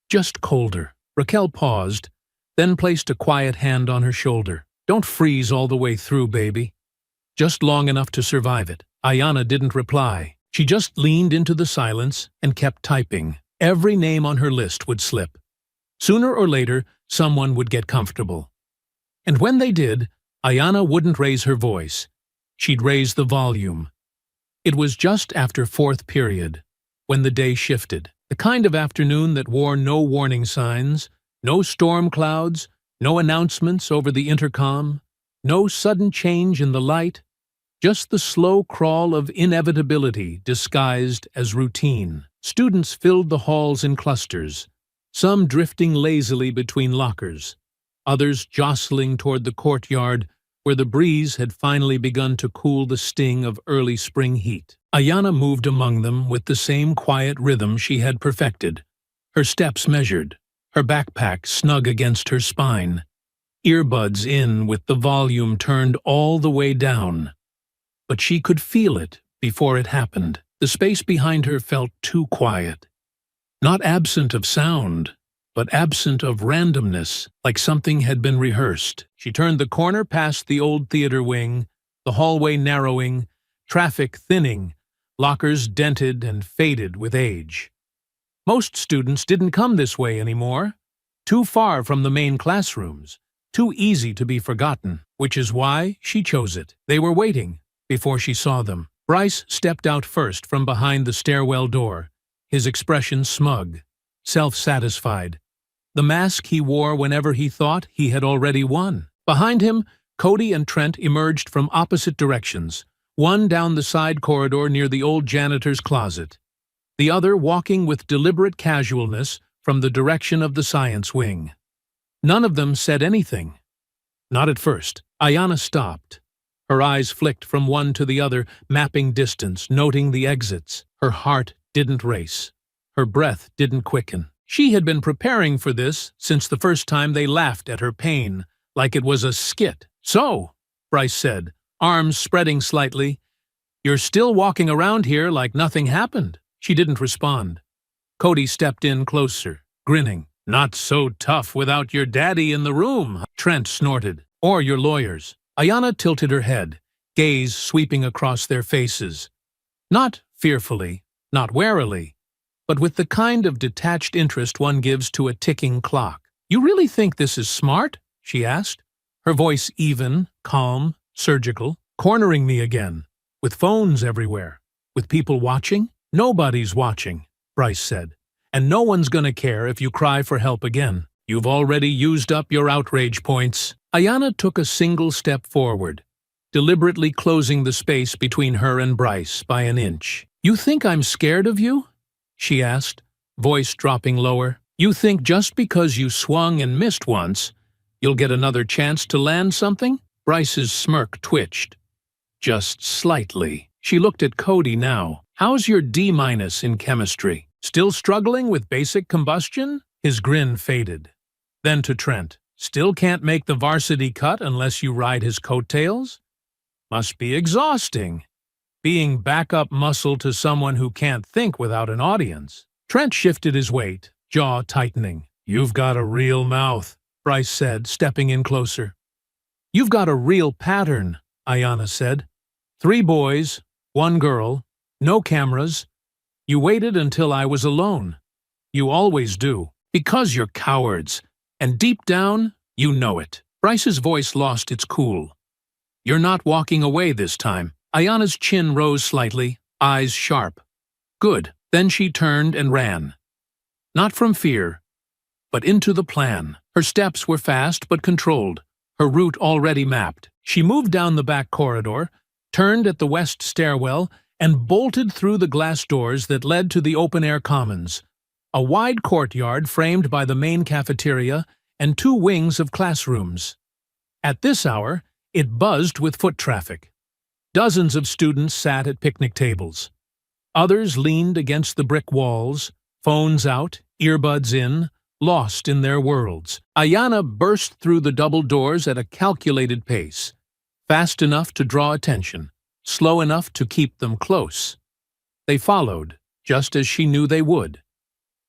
"Just colder." Raquel paused, then placed a quiet hand on her shoulder. "Don't freeze all the way through, baby. Just long enough to survive it." Ayanna didn't reply. She just leaned into the silence and kept typing. Every name on her list would slip. Sooner or later, someone would get comfortable. And when they did, Ayanna wouldn't raise her voice. She'd raise the volume. It was just after fourth period, when the day shifted. The kind of afternoon that wore no warning signs, no storm clouds, no announcements over the intercom, no sudden change in the light, just the slow crawl of inevitability disguised as routine. Students filled the halls in clusters, some drifting lazily between lockers, others jostling toward the courtyard where the breeze had finally begun to cool the sting of early spring heat. Ayanna moved among them with the same quiet rhythm she had perfected, her steps measured, her backpack snug against her spine, earbuds in with the volume turned all the way down. But she could feel it before it happened. The space behind her felt too quiet. Not absent of sound, but absent of randomness, like something had been rehearsed. She turned the corner past the old theater wing, the hallway narrowing, traffic thinning, lockers dented and faded with age. Most students didn't come this way anymore. Too far from the main classrooms, too easy to be forgotten, which is why she chose it. They were waiting before she saw them. Bryce stepped out first from behind the stairwell door, his expression smug, self-satisfied, the mask he wore whenever he thought he had already won. Behind him, Cody and Trent emerged from opposite directions, one down the side corridor near the old janitor's closet, the other walking with deliberate casualness from the direction of the science wing. None of them said anything. Not at first. Ayanna stopped. Her eyes flicked from one to the other, mapping distance, noting the exits. Her heart didn't race. Her breath didn't quicken. She had been preparing for this since the first time they laughed at her pain, like it was a skit. "So," Bryce said, arms spreading slightly. "You're still walking around here like nothing happened." She didn't respond. Cody stepped in closer, grinning. "Not so tough without your daddy in the room," Trent snorted. "Or your lawyers." Ayanna tilted her head, gaze sweeping across their faces. Not fearfully, not warily, but with the kind of detached interest one gives to a ticking clock. "You really think this is smart?" she asked, her voice even, calm, surgical. "Cornering me again, with phones everywhere, with people watching?" "Nobody's watching," Bryce said, "and no one's gonna care if you cry for help again. You've already used up your outrage points." Ayanna took a single step forward, deliberately closing the space between her and Bryce by an inch. "You think I'm scared of you?" she asked, voice dropping lower. "You think just because you swung and missed once, you'll get another chance to land something?" Bryce's smirk twitched. Just slightly. She looked at Cody now. "How's your D- in chemistry? Still struggling with basic combustion?" His grin faded. Then to Trent. "Still can't make the varsity cut unless you ride his coattails? Must be exhausting, being backup muscle to someone who can't think without an audience." Trent shifted his weight, jaw tightening. "You've got a real mouth," Bryce said, stepping in closer. "You've got a real pattern," Ayanna said. "3 boys, 1 girl, no cameras. You waited until I was alone. You always do. Because you're cowards. And deep down, you know it." Bryce's voice lost its cool. "You're not walking away this time." Ayanna's chin rose slightly, eyes sharp. "Good." Then she turned and ran. Not from fear, but into the plan. Her steps were fast but controlled, her route already mapped. She moved down the back corridor, turned at the west stairwell, and bolted through the glass doors that led to the open-air commons, a wide courtyard framed by the main cafeteria and 2 wings of classrooms. At this hour, it buzzed with foot traffic. Dozens of students sat at picnic tables. Others leaned against the brick walls, phones out, earbuds in, lost in their worlds. Ayanna burst through the double doors at a calculated pace, fast enough to draw attention, slow enough to keep them close. They followed, just as she knew they would.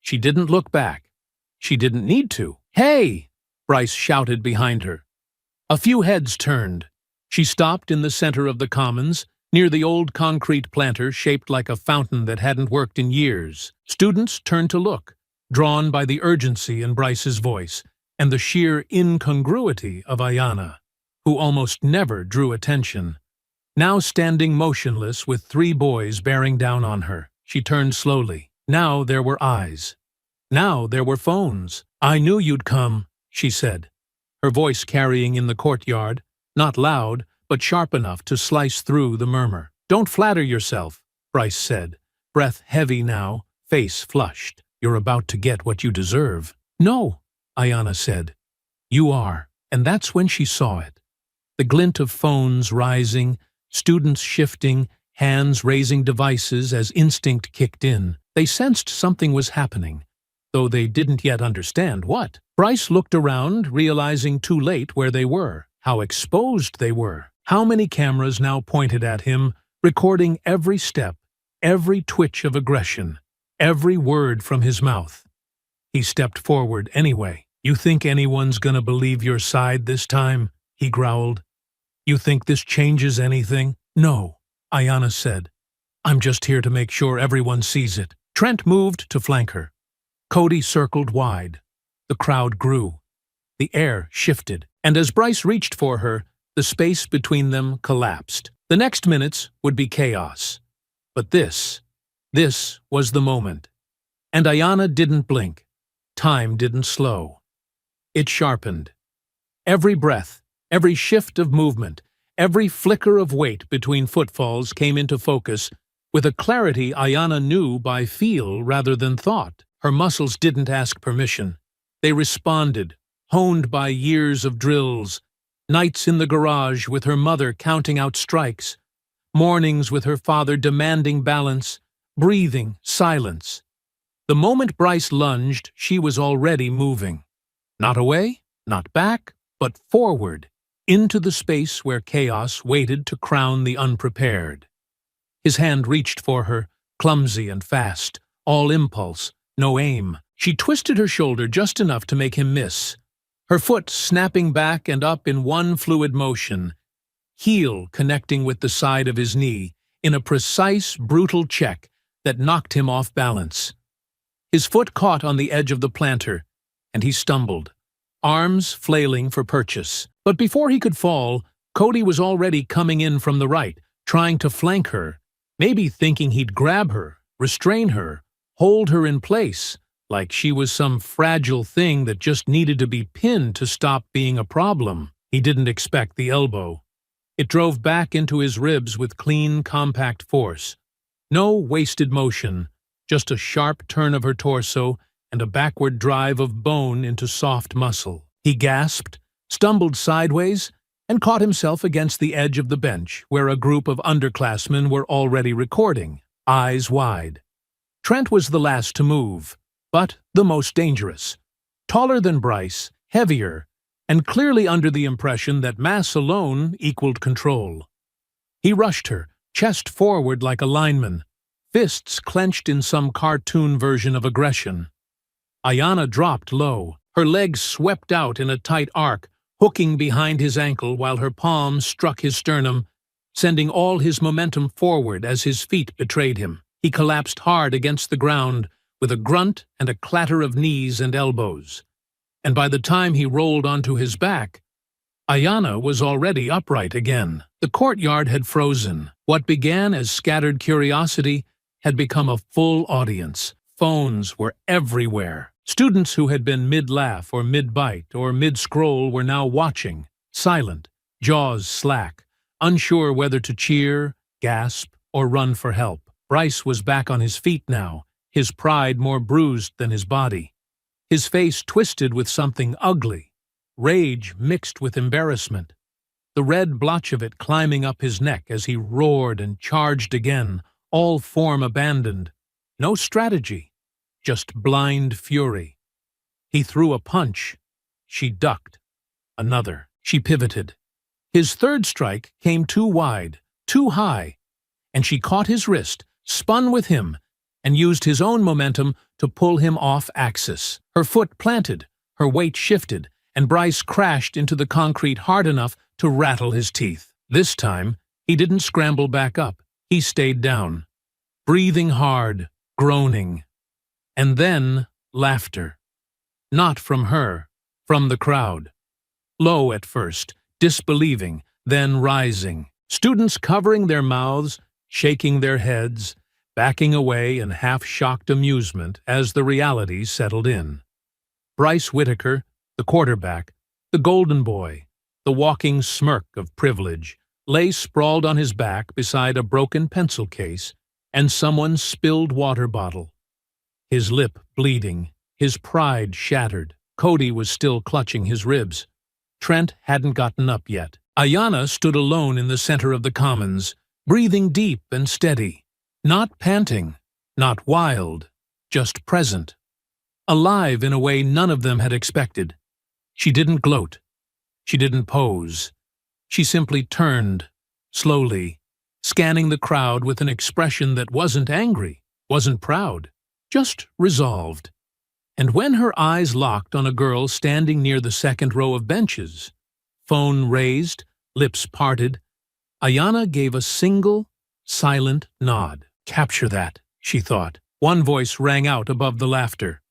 She didn't look back. She didn't need to. "Hey!" Bryce shouted behind her. A few heads turned. She stopped in the center of the commons, near the old concrete planter shaped like a fountain that hadn't worked in years. Students turned to look, drawn by the urgency in Bryce's voice and the sheer incongruity of Ayanna, who almost never drew attention. Now standing motionless with 3 boys bearing down on her, she turned slowly. Now there were eyes. Now there were phones. "I knew you'd come," she said, her voice carrying in the courtyard, not loud, but sharp enough to slice through the murmur. "Don't flatter yourself," Bryce said, breath heavy now, face flushed. "You're about to get what you deserve." "No," Ayanna said. "You are." And that's when she saw it. The glint of phones rising, students shifting, hands raising devices as instinct kicked in. They sensed something was happening, though they didn't yet understand what. Bryce looked around, realizing too late where they were, how exposed they were. How many cameras now pointed at him, recording every step, every twitch of aggression, every word from his mouth. He stepped forward anyway. "You think anyone's gonna believe your side this time?" he growled. "You think this changes anything?" "No," Ayanna said. "I'm just here to make sure everyone sees it." Trent moved to flank her. Cody circled wide. The crowd grew. The air shifted, and as Bryce reached for her, the space between them collapsed. The next minutes would be chaos. But this was the moment. And Ayanna didn't blink. Time didn't slow. It sharpened. Every breath, every shift of movement, every flicker of weight between footfalls came into focus with a clarity Ayanna knew by feel rather than thought. Her muscles didn't ask permission. They responded, honed by years of drills, nights in the garage with her mother counting out strikes, mornings with her father demanding balance, breathing, silence. The moment Bryce lunged, she was already moving. Not away, not back, but forward, into the space where chaos waited to crown the unprepared. His hand reached for her, clumsy and fast, all impulse, no aim. She twisted her shoulder just enough to make him miss, her foot snapping back and up in one fluid motion, heel connecting with the side of his knee, in a precise, brutal check that knocked him off balance. His foot caught on the edge of the planter, and he stumbled, arms flailing for purchase. But before he could fall, Cody was already coming in from the right, trying to flank her, maybe thinking he'd grab her, restrain her, hold her in place, like she was some fragile thing that just needed to be pinned to stop being a problem. He didn't expect the elbow. It drove back into his ribs with clean, compact force. No wasted motion, just a sharp turn of her torso and a backward drive of bone into soft muscle. He gasped, stumbled sideways, and caught himself against the edge of the bench where a group of underclassmen were already recording, eyes wide. Trent was the last to move, but the most dangerous. Taller than Bryce, heavier, and clearly under the impression that mass alone equaled control. He rushed her, chest forward like a lineman, fists clenched in some cartoon version of aggression. Ayanna dropped low, her legs swept out in a tight arc, hooking behind his ankle while her palms struck his sternum, sending all his momentum forward as his feet betrayed him. He collapsed hard against the ground with a grunt and a clatter of knees and elbows. And by the time he rolled onto his back, Ayanna was already upright again. The courtyard had frozen. What began as scattered curiosity had become a full audience. Phones were everywhere. Students who had been mid-laugh or mid-bite or mid-scroll were now watching, silent, jaws slack, unsure whether to cheer, gasp, or run for help. Bryce was back on his feet now, his pride more bruised than his body. His face twisted with something ugly, rage mixed with embarrassment, the red blotch of it climbing up his neck as he roared and charged again, all form abandoned. No strategy, just blind fury. He threw a punch. She ducked. Another. She pivoted. His third strike came too wide, too high, and she caught his wrist, spun with him, and used his own momentum to pull him off axis. Her foot planted, her weight shifted, and Bryce crashed into the concrete hard enough to rattle his teeth. This time, he didn't scramble back up. He stayed down, breathing hard, groaning. And then, laughter. Not from her, from the crowd. Low at first, disbelieving, then rising. Students covering their mouths, shaking their heads, backing away in half-shocked amusement as the reality settled in. Bryce Whittaker, the quarterback, the golden boy, the walking smirk of privilege, lay sprawled on his back beside a broken pencil case and someone's spilled water bottle. His lip bleeding, his pride shattered. Cody was still clutching his ribs. Trent hadn't gotten up yet. Ayanna stood alone in the center of the commons, breathing deep and steady. Not panting, not wild, just present. Alive in a way none of them had expected. She didn't gloat. She didn't pose. She simply turned, slowly, scanning the crowd with an expression that wasn't angry, wasn't proud, just resolved. And when her eyes locked on a girl standing near the second row of benches, phone raised, lips parted, Ayanna gave a single, silent nod. Capture that, she thought. One voice rang out above the laughter.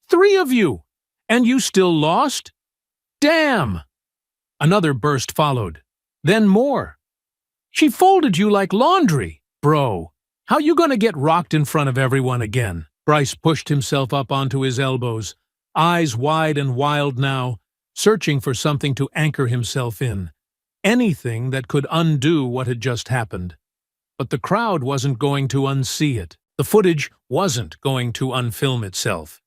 3 of you! And you still lost? Damn! Another burst followed. Then more. She folded you like laundry. Bro, how you gonna get rocked in front of everyone again? Bryce pushed himself up onto his elbows, eyes wide and wild now, searching for something to anchor himself in. Anything that could undo what had just happened. But the crowd wasn't going to unsee it. The footage wasn't going to unfilm itself.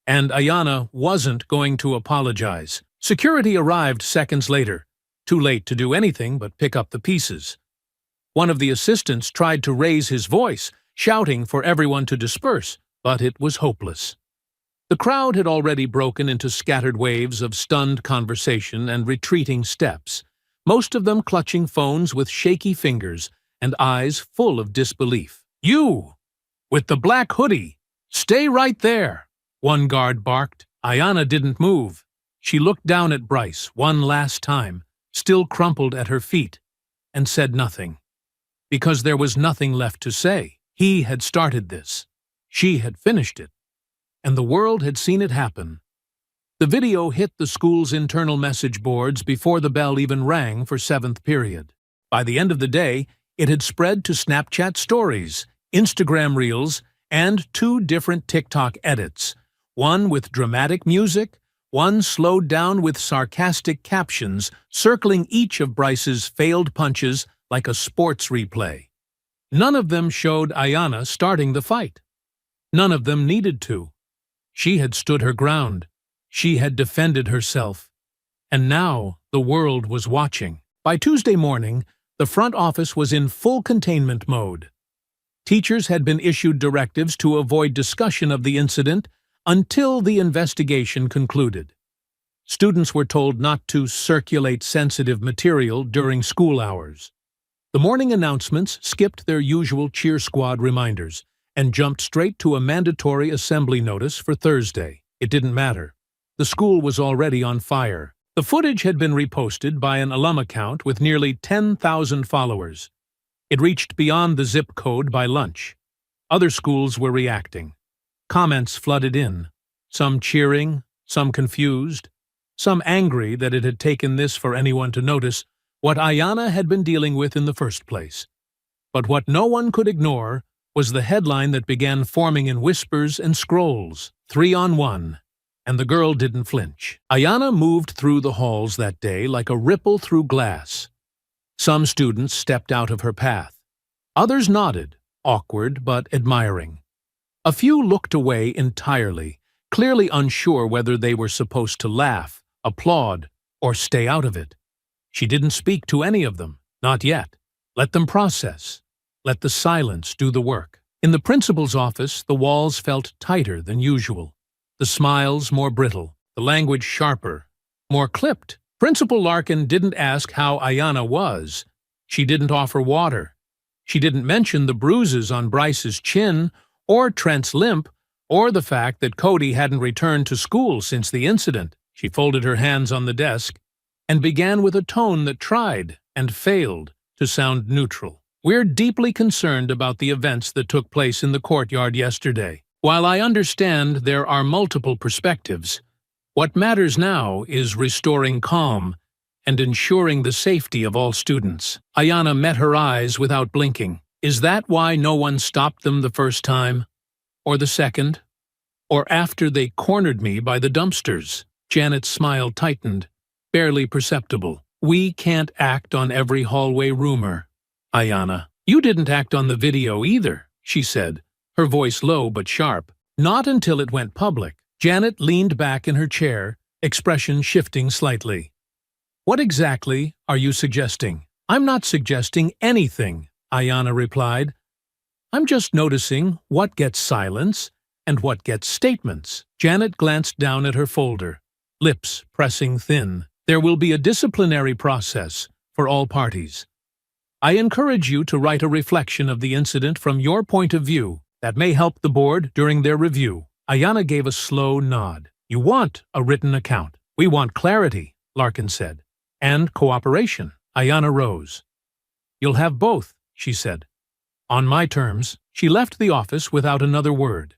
And Ayanna wasn't going to apologize. Security arrived seconds later, too late to do anything but pick up the pieces. One of the assistants tried to raise his voice, shouting for everyone to disperse, but it was hopeless. The crowd had already broken into scattered waves of stunned conversation and retreating steps, most of them clutching phones with shaky fingers and eyes full of disbelief. "You! With the black hoodie! Stay right there!" one guard barked. Ayanna didn't move. She looked down at Bryce one last time, still crumpled at her feet, and said nothing. Because there was nothing left to say. He had started this. She had finished it. And the world had seen it happen. The video hit the school's internal message boards before the bell even rang for 7th period. By the end of the day, it had spread to Snapchat stories, Instagram reels, and 2 different TikTok edits, one with dramatic music, one slowed down with sarcastic captions circling each of Bryce's failed punches like a sports replay. None of them showed Ayanna starting the fight. None of them needed to. She had stood her ground. She had defended herself. And now the world was watching. By Tuesday morning, the front office was in full containment mode. Teachers had been issued directives to avoid discussion of the incident until the investigation concluded. Students were told not to circulate sensitive material during school hours. The morning announcements skipped their usual cheer squad reminders and jumped straight to a mandatory assembly notice for Thursday. It didn't matter. The school was already on fire. The footage had been reposted by an alum account with nearly 10,000 followers. It reached beyond the zip code by lunch. Other schools were reacting. Comments flooded in, some cheering, some confused, some angry that it had taken this for anyone to notice what Ayanna had been dealing with in the first place. But what no one could ignore was the headline that began forming in whispers and scrolls, 3-on-1, and the girl didn't flinch. Ayanna moved through the halls that day like a ripple through glass. Some students stepped out of her path. Others nodded, awkward but admiring. A few looked away entirely, clearly unsure whether they were supposed to laugh, applaud, or stay out of it. She didn't speak to any of them, not yet. Let them process. Let the silence do the work. In the principal's office, the walls felt tighter than usual. The smiles more brittle, the language sharper, more clipped. Principal Larkin didn't ask how Ayanna was. She didn't offer water. She didn't mention the bruises on Bryce's chin, or Trent's limp, or the fact that Cody hadn't returned to school since the incident. She folded her hands on the desk and began with a tone that tried and failed to sound neutral. "We're deeply concerned about the events that took place in the courtyard yesterday. While I understand there are multiple perspectives, what matters now is restoring calm and ensuring the safety of all students." Ayanna met her eyes without blinking. "Is that why no one stopped them the first time? Or the second? Or after they cornered me by the dumpsters?" Janet's smile tightened, barely perceptible. "We can't act on every hallway rumor, Ayanna." "You didn't act on the video either," she said, her voice low but sharp. "Not until it went public." Janet leaned back in her chair, expression shifting slightly. "What exactly are you suggesting?" "I'm not suggesting anything," Ayanna replied. "I'm just noticing what gets silence and what gets statements." Janet glanced down at her folder, lips pressing thin. "There will be a disciplinary process for all parties. I encourage you to write a reflection of the incident from your point of view. That may help the board during their review." Ayanna gave a slow nod. "You want a written account." "We want clarity," Larkin said. "And cooperation." Ayanna rose. "You'll have both," she said. "On my terms." She left the office without another word.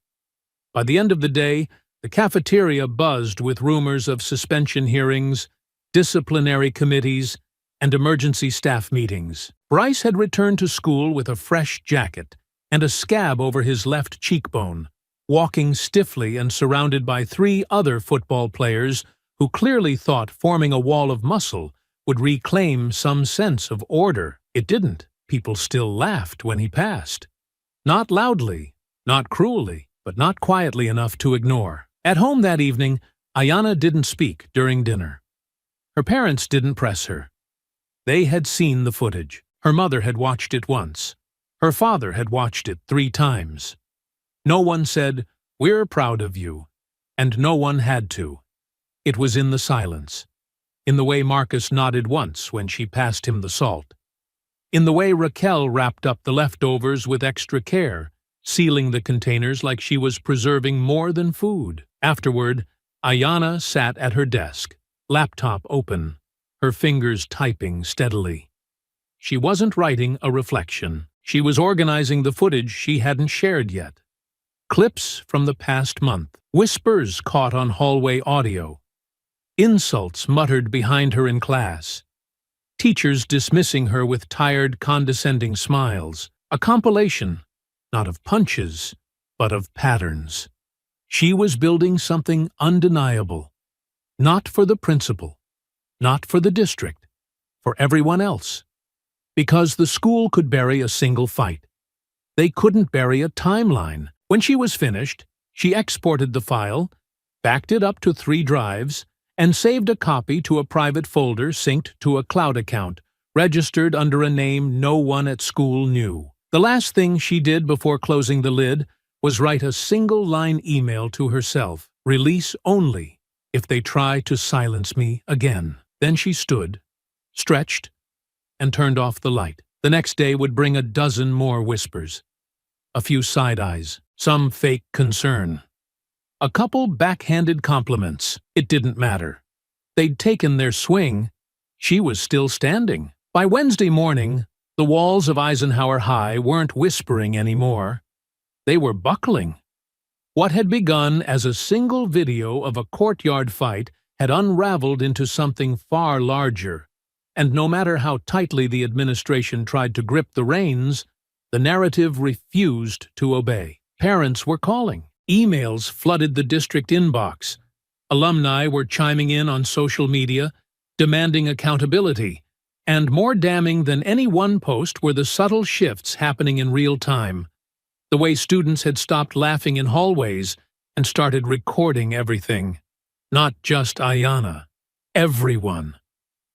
By the end of the day, the cafeteria buzzed with rumors of suspension hearings, disciplinary committees, and emergency staff meetings. Bryce had returned to school with a fresh jacket and a scab over his left cheekbone, walking stiffly and surrounded by 3 other football players who clearly thought forming a wall of muscle would reclaim some sense of order. It didn't. People still laughed when he passed. Not loudly, not cruelly, but not quietly enough to ignore. At home that evening, Ayanna didn't speak during dinner. Her parents didn't press her. They had seen the footage. Her mother had watched it once. Her father had watched it 3 times. No one said, "We're proud of you," and no one had to. It was in the silence, in the way Marcus nodded once when she passed him the salt, in the way Raquel wrapped up the leftovers with extra care, sealing the containers like she was preserving more than food. Afterward, Ayanna sat at her desk, laptop open, her fingers typing steadily. She wasn't writing a reflection. She was organizing the footage she hadn't shared yet. Clips from the past month, whispers caught on hallway audio, insults muttered behind her in class, teachers dismissing her with tired, condescending smiles, a compilation, not of punches, but of patterns. She was building something undeniable, not for the principal, not for the district, for everyone else. Because the school could bury a single fight. They couldn't bury a timeline. When she was finished, she exported the file, backed it up to 3 drives, and saved a copy to a private folder synced to a cloud account, registered under a name no one at school knew. The last thing she did before closing the lid was write a single-line email to herself, "Release only if they try to silence me again." Then she stood, stretched, and turned off the light. The next day would bring a dozen more whispers. A few side-eyes, some fake concern. A couple backhanded compliments. It didn't matter. They'd taken their swing. She was still standing. By Wednesday morning, the walls of Eisenhower High weren't whispering anymore. They were buckling. What had begun as a single video of a courtyard fight had unraveled into something far larger. And no matter how tightly the administration tried to grip the reins, the narrative refused to obey. Parents were calling. Emails flooded the district inbox. Alumni were chiming in on social media, demanding accountability. And more damning than any one post were the subtle shifts happening in real time. The way students had stopped laughing in hallways and started recording everything. Not just Ayanna. Everyone.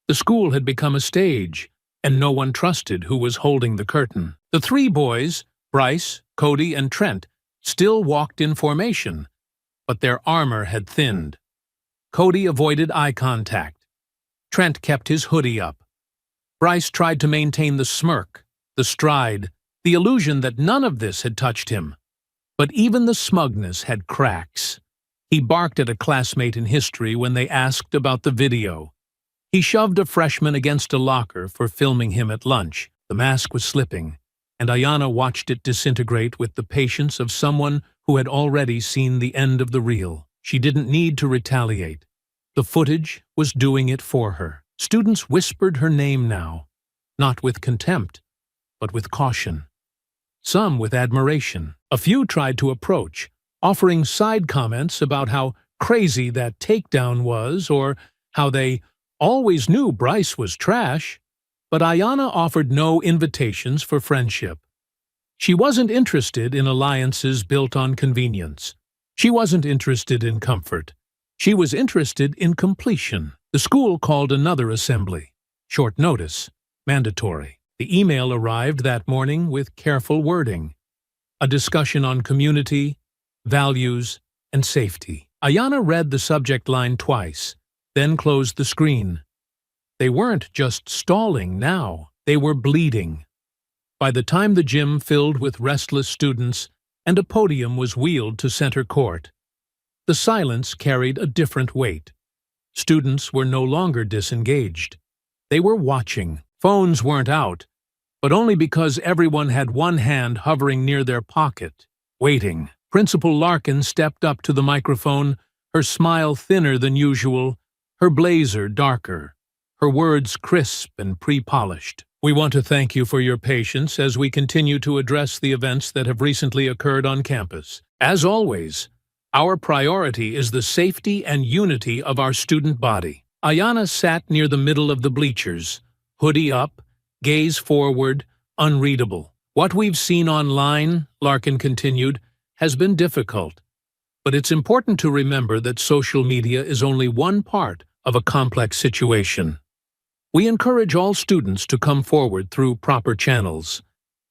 The school had become a stage, and no one trusted who was holding the curtain. The 3 boys, Bryce, Cody, and Trent, still walked in formation, but their armor had thinned. Cody avoided eye contact. Trent kept his hoodie up. Bryce tried to maintain the smirk, the stride, the illusion that none of this had touched him. But even the smugness had cracks. He barked at a classmate in history when they asked about the video. He shoved a freshman against a locker for filming him at lunch. The mask was slipping, and Ayanna watched it disintegrate with the patience of someone who had already seen the end of the reel. She didn't need to retaliate. The footage was doing it for her. Students whispered her name now, not with contempt, but with caution. Some with admiration. A few tried to approach, offering side comments about how crazy that takedown was or how they always knew Bryce was trash, but Ayanna offered no invitations for friendship. She wasn't interested in alliances built on convenience. She wasn't interested in comfort. She was interested in completion. The school called another assembly. Short notice. Mandatory. The email arrived that morning with careful wording. A discussion on community, values, and safety. Ayanna read the subject line twice, then closed the screen. They weren't just stalling now, they were bleeding. By the time the gym filled with restless students and a podium was wheeled to center court, the silence carried a different weight. Students were no longer disengaged. They were watching. Phones weren't out, but only because everyone had one hand hovering near their pocket, waiting. Principal Larkin stepped up to the microphone, her smile thinner than usual, her blazer darker, her words crisp and pre-polished. "We want to thank you for your patience as we continue to address the events that have recently occurred on campus. As always, our priority is the safety and unity of our student body." Ayanna sat near the middle of the bleachers, hoodie up, gaze forward, unreadable. "What we've seen online," Larkin continued, "has been difficult. But it's important to remember that social media is only one part of a complex situation. We encourage all students to come forward through proper channels.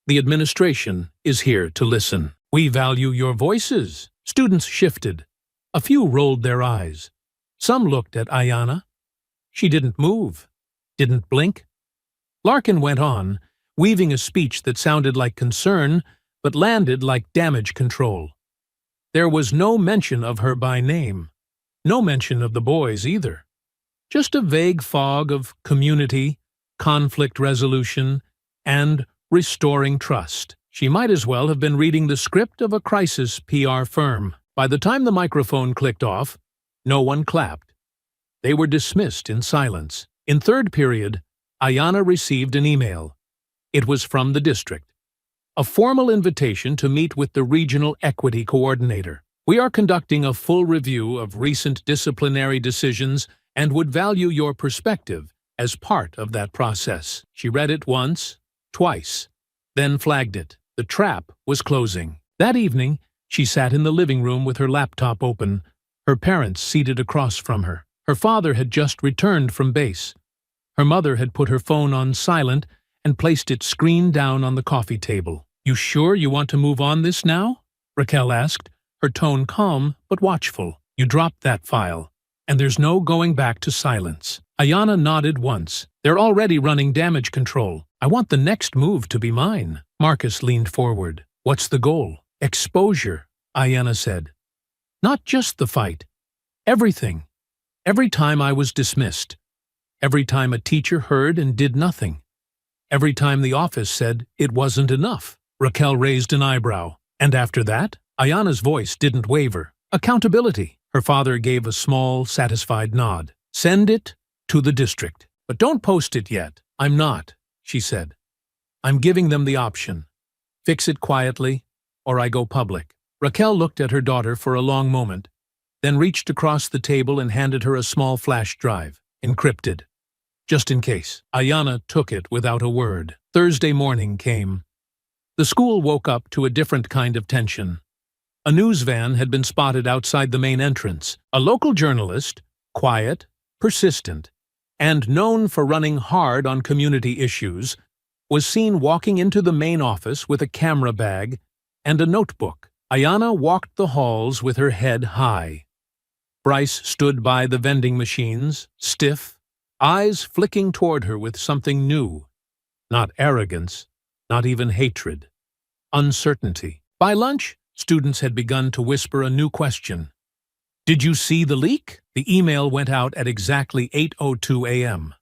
The administration is here to listen. We value your voices." Students shifted. A few rolled their eyes. Some looked at Ayanna. She didn't move, didn't blink. Larkin went on, weaving a speech that sounded like concern, but landed like damage control. There was no mention of her by name, no mention of the boys either. Just a vague fog of community, conflict resolution, and restoring trust. She might as well have been reading the script of a crisis PR firm. By the time the microphone clicked off, no one clapped. They were dismissed in silence. In third period, Ayanna received an email. It was from the district. A formal invitation to meet with the regional equity coordinator. We are conducting a full review of recent disciplinary decisions and would value your perspective as part of that process. She read it once, twice, then flagged it. The trap was closing. That evening, she sat in the living room with her laptop open, her parents seated across from her. Her father had just returned from base. Her mother had put her phone on silent and placed it screen down on the coffee table. "You sure you want to move on this now?" Raquel asked, her tone calm but watchful. "You dropped that file, and there's no going back to silence." Ayanna nodded once. "They're already running damage control. I want the next move to be mine." Marcus leaned forward. "What's the goal?" "Exposure," Ayanna said. "Not just the fight. Everything. Every time I was dismissed. Every time a teacher heard and did nothing. Every time the office said it wasn't enough." Raquel raised an eyebrow. "And after that?" Ayanna's voice didn't waver. "Accountability." Her father gave a small, satisfied nod. "Send it to the district. But don't post it yet." "I'm not," she said. "I'm giving them the option. Fix it quietly, or I go public." Raquel looked at her daughter for a long moment, then reached across the table and handed her a small flash drive, encrypted. Just in case. Ayanna took it without a word. Thursday morning came. The school woke up to a different kind of tension. A news van had been spotted outside the main entrance. A local journalist, quiet, persistent, and known for running hard on community issues, was seen walking into the main office with a camera bag and a notebook. Ayanna walked the halls with her head high. Bryce stood by the vending machines, stiff, eyes flicking toward her with something new. Not arrogance, not even hatred. Uncertainty. By lunch, students had begun to whisper a new question. "Did you see the leak?" The email went out at exactly 8:02 a.m.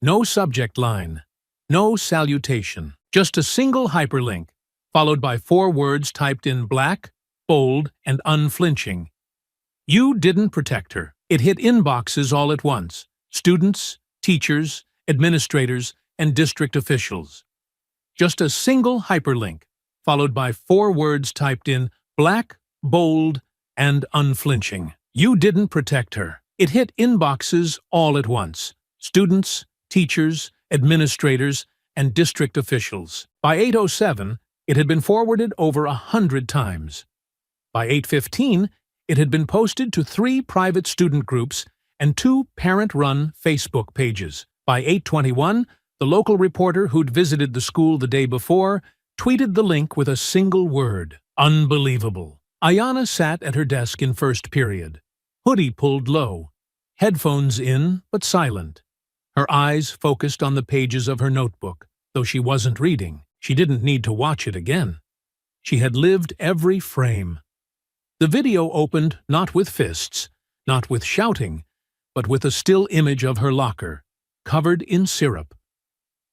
No subject line, no salutation, just a single hyperlink, followed by 4 words typed in black, bold, and unflinching. You didn't protect her. It hit inboxes all at once. Students, teachers, administrators, and district officials. Just a single hyperlink, followed by 4 words typed in black, bold, and unflinching. You didn't protect her. It hit inboxes all at once. Students, teachers, administrators, and district officials. By 8:07, it had been forwarded over 100 times. By 8:15, it had been posted to 3 private student groups and 2 parent-run Facebook pages. By 8:21, the local reporter who'd visited the school the day before tweeted the link with a single word: unbelievable. Ayanna sat at her desk in first period, hoodie pulled low, headphones in but silent. Her eyes focused on the pages of her notebook. Though she wasn't reading, she didn't need to watch it again. She had lived every frame. The video opened not with fists, not with shouting, but with a still image of her locker, covered in syrup.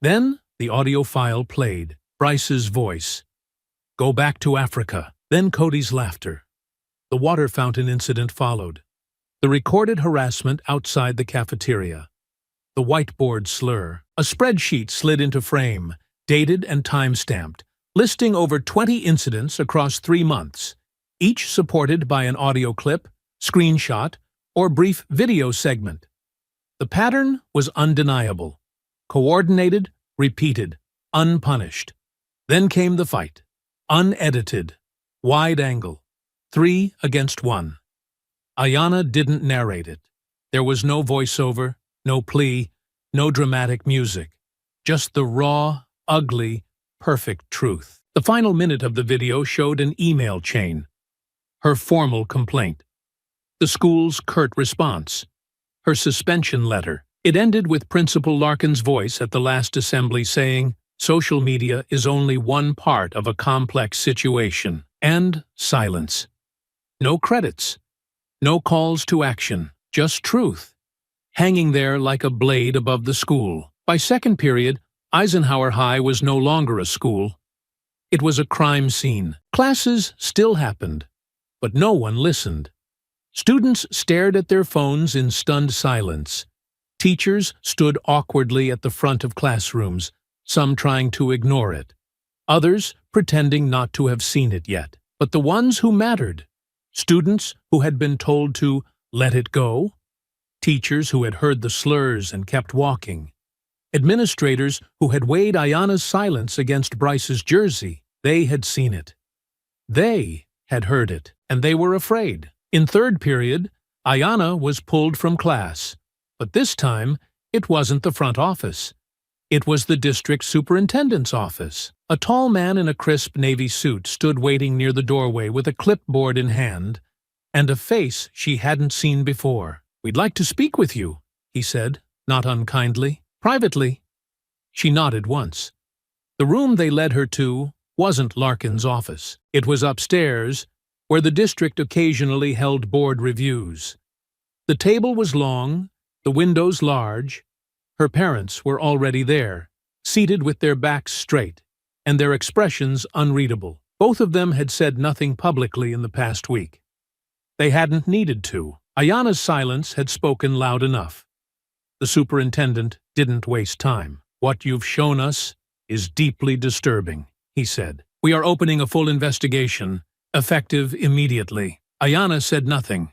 Then the audio file played, Bryce's voice. "Go back to Africa." Then Cody's laughter. The water fountain incident followed. The recorded harassment outside the cafeteria. The whiteboard slur. A spreadsheet slid into frame, dated and time-stamped, listing over 20 incidents across 3 months, each supported by an audio clip, screenshot, or brief video segment. The pattern was undeniable. Coordinated, repeated, unpunished. Then came the fight. Unedited. Wide angle. 3 against 1. Ayanna didn't narrate it. There was no voiceover, no plea, no dramatic music. Just the raw, ugly, perfect truth. The final minute of the video showed an email chain. Her formal complaint. The school's curt response. Her suspension letter. It ended with Principal Larkin's voice at the last assembly saying, "Social media is only one part of a complex situation." And silence. No credits. No calls to action. Just truth. Hanging there like a blade above the school. By second period, Eisenhower High was no longer a school. It was a crime scene. Classes still happened, but no one listened. Students stared at their phones in stunned silence. Teachers stood awkwardly at the front of classrooms, some trying to ignore it, others pretending not to have seen it yet. But the ones who mattered, students who had been told to let it go, teachers who had heard the slurs and kept walking, administrators who had weighed Ayanna's silence against Bryce's jersey, they had seen it. They had heard it, and they were afraid. In third period, Ayanna was pulled from class, but this time it wasn't the front office. It was the district superintendent's office. A tall man in a crisp navy suit stood waiting near the doorway with a clipboard in hand and a face she hadn't seen before. "We'd like to speak with you," he said, not unkindly. "Privately." She nodded once. The room they led her to wasn't Larkin's office. It was upstairs, where the district occasionally held board reviews. The table was long, the windows large. Her parents were already there, seated with their backs straight, and their expressions unreadable. Both of them had said nothing publicly in the past week. They hadn't needed to. Ayanna's silence had spoken loud enough. The superintendent didn't waste time. "What you've shown us is deeply disturbing," he said. "We are opening a full investigation, effective immediately." Ayanna said nothing.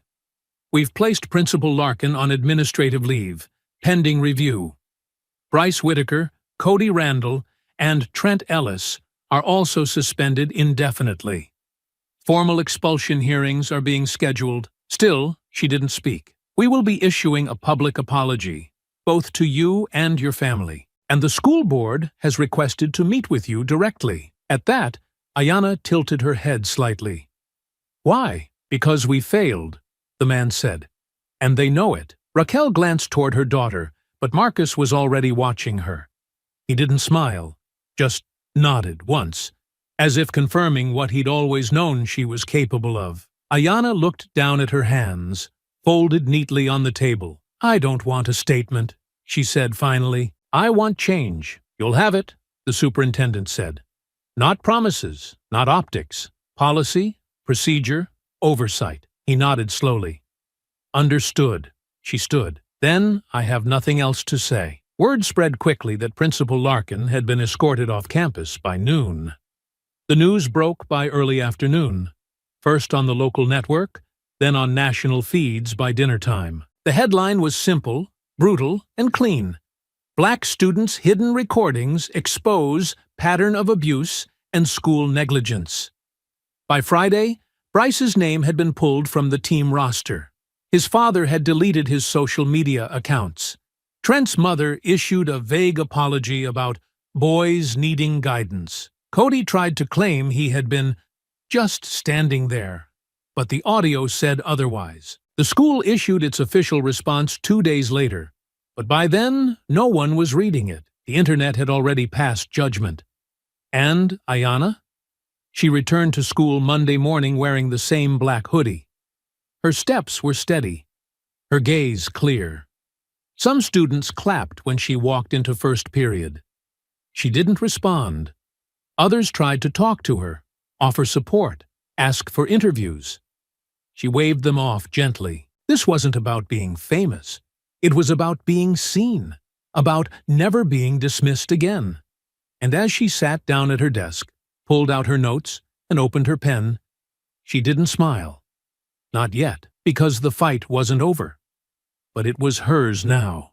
"We've placed Principal Larkin on administrative leave, pending review. Bryce Whitaker, Cody Randall, and Trent Ellis are also suspended indefinitely. Formal expulsion hearings are being scheduled." Still, she didn't speak. "We will be issuing a public apology, both to you and your family, and the school board has requested to meet with you directly." At that, Ayanna tilted her head slightly. "Why?" "Because we failed," the man said. "And they know it." Raquel glanced toward her daughter, but Marcus was already watching her. He didn't smile, just nodded once, as if confirming what he'd always known she was capable of. Ayanna looked down at her hands, folded neatly on the table. "I don't want a statement," she said finally. "I want change." "You'll have it," the superintendent said. "Not promises, not optics. Policy, procedure, oversight." He nodded slowly. "Understood." She stood. "Then I have nothing else to say." Word spread quickly that Principal Larkin had been escorted off campus by noon. The news broke by early afternoon, first on the local network, then on national feeds by dinner time. The headline was simple, brutal, and clean. "Black students' hidden recordings expose pattern of abuse and school negligence." By Friday, Bryce's name had been pulled from the team roster. His father had deleted his social media accounts. Trent's mother issued a vague apology about boys needing guidance. Cody tried to claim he had been just standing there, but the audio said otherwise. The school issued its official response 2 days later, but by then no one was reading it. The internet had already passed judgment. And Ayanna? She returned to school Monday morning wearing the same black hoodie. Her steps were steady, her gaze clear. Some students clapped when she walked into first period. She didn't respond. Others tried to talk to her, offer support, ask for interviews. She waved them off gently. This wasn't about being famous. It was about being seen, about never being dismissed again. And as she sat down at her desk, pulled out her notes, and opened her pen, she didn't smile. Not yet, because the fight wasn't over. But it was hers now.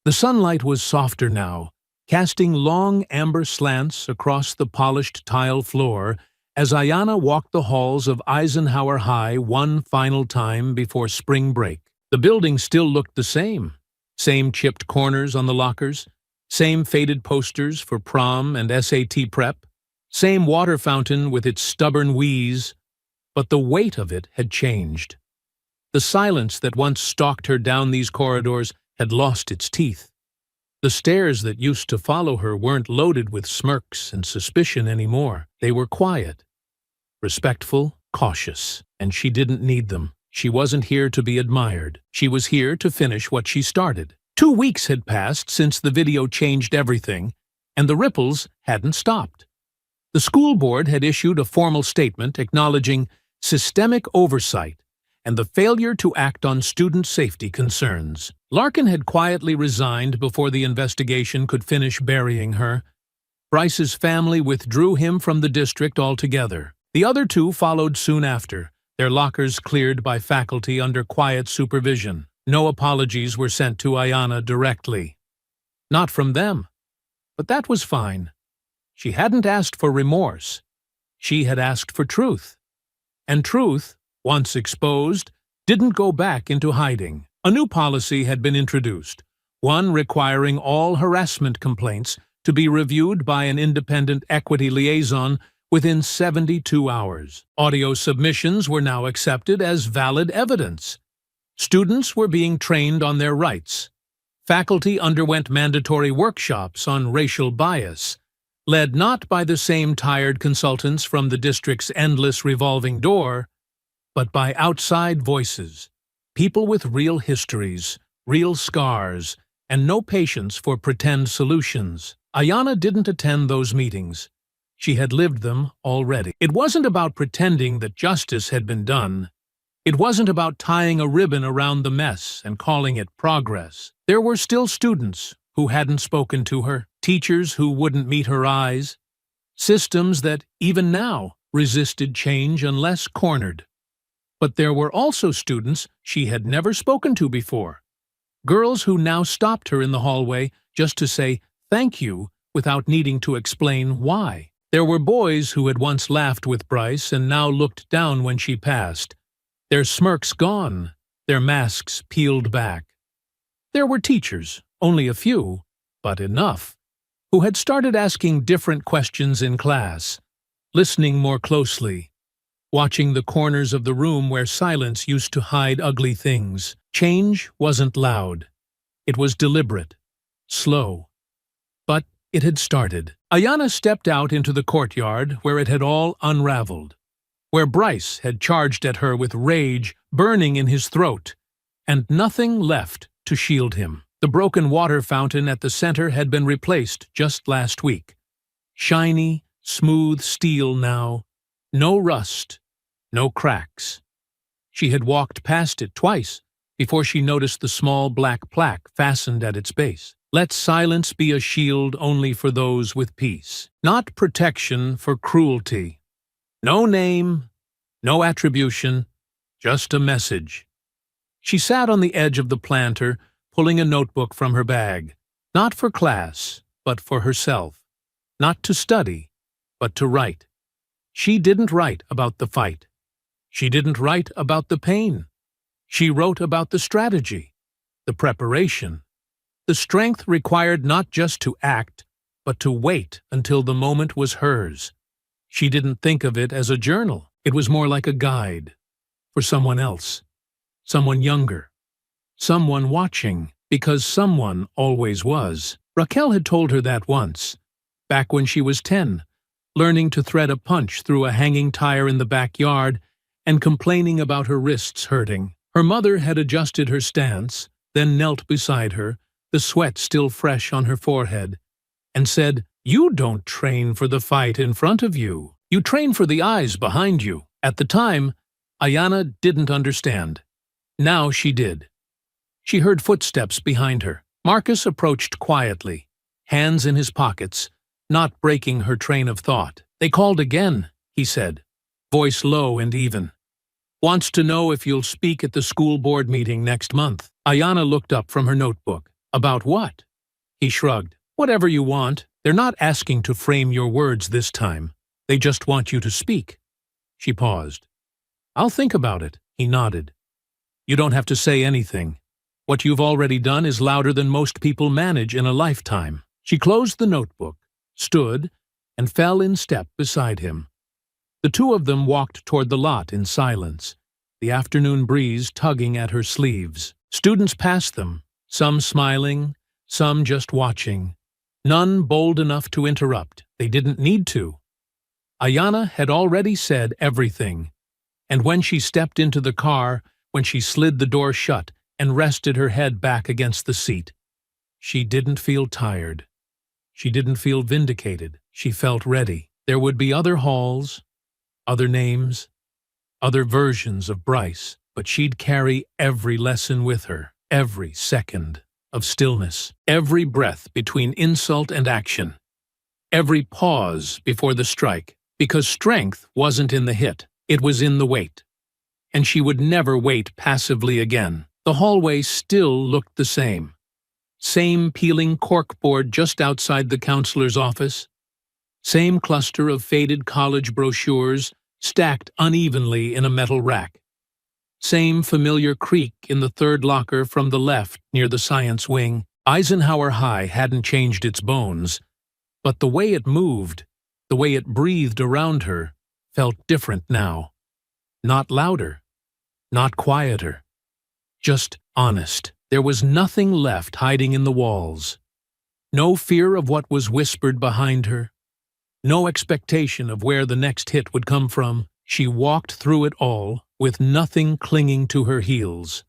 The sunlight was softer now, casting long amber slants across the polished tile floor as Ayanna walked the halls of Eisenhower High one final time before spring break. The building still looked the same. Same chipped corners on the lockers, same faded posters for prom and SAT prep, same water fountain with its stubborn wheeze, but the weight of it had changed. The silence that once stalked her down these corridors had lost its teeth. The stares that used to follow her weren't loaded with smirks and suspicion anymore. They were quiet, respectful, cautious, and she didn't need them. She wasn't here to be admired. She was here to finish what she started. 2 weeks had passed since the video changed everything, and the ripples hadn't stopped. The school board had issued a formal statement acknowledging systemic oversight and the failure to act on student safety concerns. Larkin had quietly resigned before the investigation could finish burying her. Bryce's family withdrew him from the district altogether. The other two followed soon after, their lockers cleared by faculty under quiet supervision. No apologies were sent to Ayanna directly. Not from them. But that was fine. She hadn't asked for remorse. She had asked for truth. And truth, once exposed, didn't go back into hiding. A new policy had been introduced, one requiring all harassment complaints to be reviewed by an independent equity liaison within 72 hours. Audio submissions were now accepted as valid evidence. Students were being trained on their rights. Faculty underwent mandatory workshops on racial bias, led not by the same tired consultants from the district's endless revolving door, but by outside voices, people with real histories, real scars, and no patience for pretend solutions. Ayanna didn't attend those meetings. She had lived them already. It wasn't about pretending that justice had been done. It wasn't about tying a ribbon around the mess and calling it progress. There were still students who hadn't spoken to her, teachers who wouldn't meet her eyes, systems that, even now, resisted change unless cornered. But there were also students she had never spoken to before, girls who now stopped her in the hallway just to say thank you without needing to explain why. There were boys who had once laughed with Bryce and now looked down when she passed, their smirks gone, their masks peeled back. There were teachers, only a few, but enough, who had started asking different questions in class, listening more closely, watching the corners of the room where silence used to hide ugly things. Change wasn't loud. It was deliberate, slow. But it had started. Ayanna stepped out into the courtyard where it had all unraveled, where Bryce had charged at her with rage burning in his throat, and nothing left to shield him. The broken water fountain at the center had been replaced just last week. Shiny, smooth steel now, no rust, no cracks. She had walked past it twice before she noticed the small black plaque fastened at its base. Let silence be a shield only for those with peace, not protection for cruelty. No name, no attribution, just a message. She sat on the edge of the planter, pulling a notebook from her bag, not for class, but for herself, not to study, but to write. She didn't write about the fight. She didn't write about the pain. She wrote about the strategy, the preparation, the strength required not just to act, but to wait until the moment was hers. She didn't think of it as a journal. It was more like a guide for someone else, someone younger, someone watching, because someone always was. Raquel had told her that once, back when she was 10, learning to thread a punch through a hanging tire in the backyard and complaining about her wrists hurting. Her mother had adjusted her stance, then knelt beside her, the sweat still fresh on her forehead, and said, "You don't train for the fight in front of you. You train for the eyes behind you." At the time, Ayanna didn't understand. Now she did. She heard footsteps behind her. Marcus approached quietly, hands in his pockets, not breaking her train of thought. "They called again," he said, voice low and even. "Wants to know if you'll speak at the school board meeting next month." Ayanna looked up from her notebook. "About what?" He shrugged. "Whatever you want. They're not asking to frame your words this time. They just want you to speak." She paused. "I'll think about it," he nodded. "You don't have to say anything. What you've already done is louder than most people manage in a lifetime." She closed the notebook, stood, and fell in step beside him. The two of them walked toward the lot in silence, the afternoon breeze tugging at her sleeves. Students passed them, some smiling, some just watching. None bold enough to interrupt. They didn't need to. Ayanna had already said everything, and when she stepped into the car, when she slid the door shut and rested her head back against the seat, she didn't feel tired. She didn't feel vindicated. She felt ready. There would be other halls, other names, other versions of Bryce, but she'd carry every lesson with her, every second of stillness, every breath between insult and action, every pause before the strike, because strength wasn't in the hit, it was in the wait. And she would never wait passively again. The hallway still looked the same. Same peeling corkboard just outside the counselor's office. Same cluster of faded college brochures stacked unevenly in a metal rack. Same familiar creak in the third locker from the left near the science wing. Eisenhower High hadn't changed its bones, but the way it moved, the way it breathed around her, felt different now. Not louder, not quieter, just honest. There was nothing left hiding in the walls. No fear of what was whispered behind her. No expectation of where the next hit would come from. She walked through it all, with nothing clinging to her heels.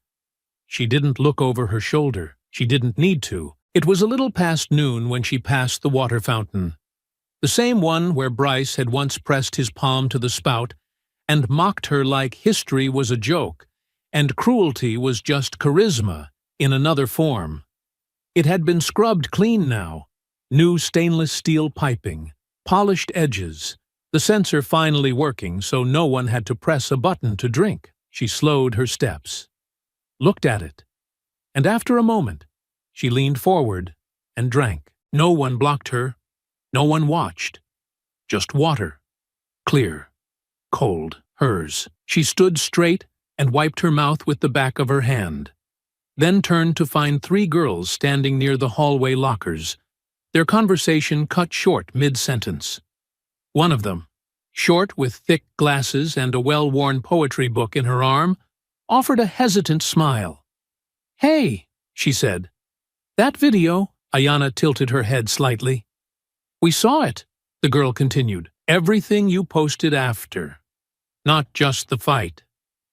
She didn't look over her shoulder. She didn't need to. It was a little past noon when she passed the water fountain. The same one where Bryce had once pressed his palm to the spout and mocked her like history was a joke, and cruelty was just charisma in another form. It had been scrubbed clean now. New stainless steel piping, polished edges, the sensor finally working so no one had to press a button to drink. She slowed her steps, looked at it, and after a moment, she leaned forward and drank. No one blocked her, no one watched. Just water, clear, cold, hers. She stood straight and wiped her mouth with the back of her hand, then turned to find 3 girls standing near the hallway lockers. Their conversation cut short mid-sentence. One of them, short with thick glasses and a well-worn poetry book in her arm, offered a hesitant smile. "Hey," she said. "That video," Ayanna tilted her head slightly. "We saw it," the girl continued. "Everything you posted after. Not just the fight.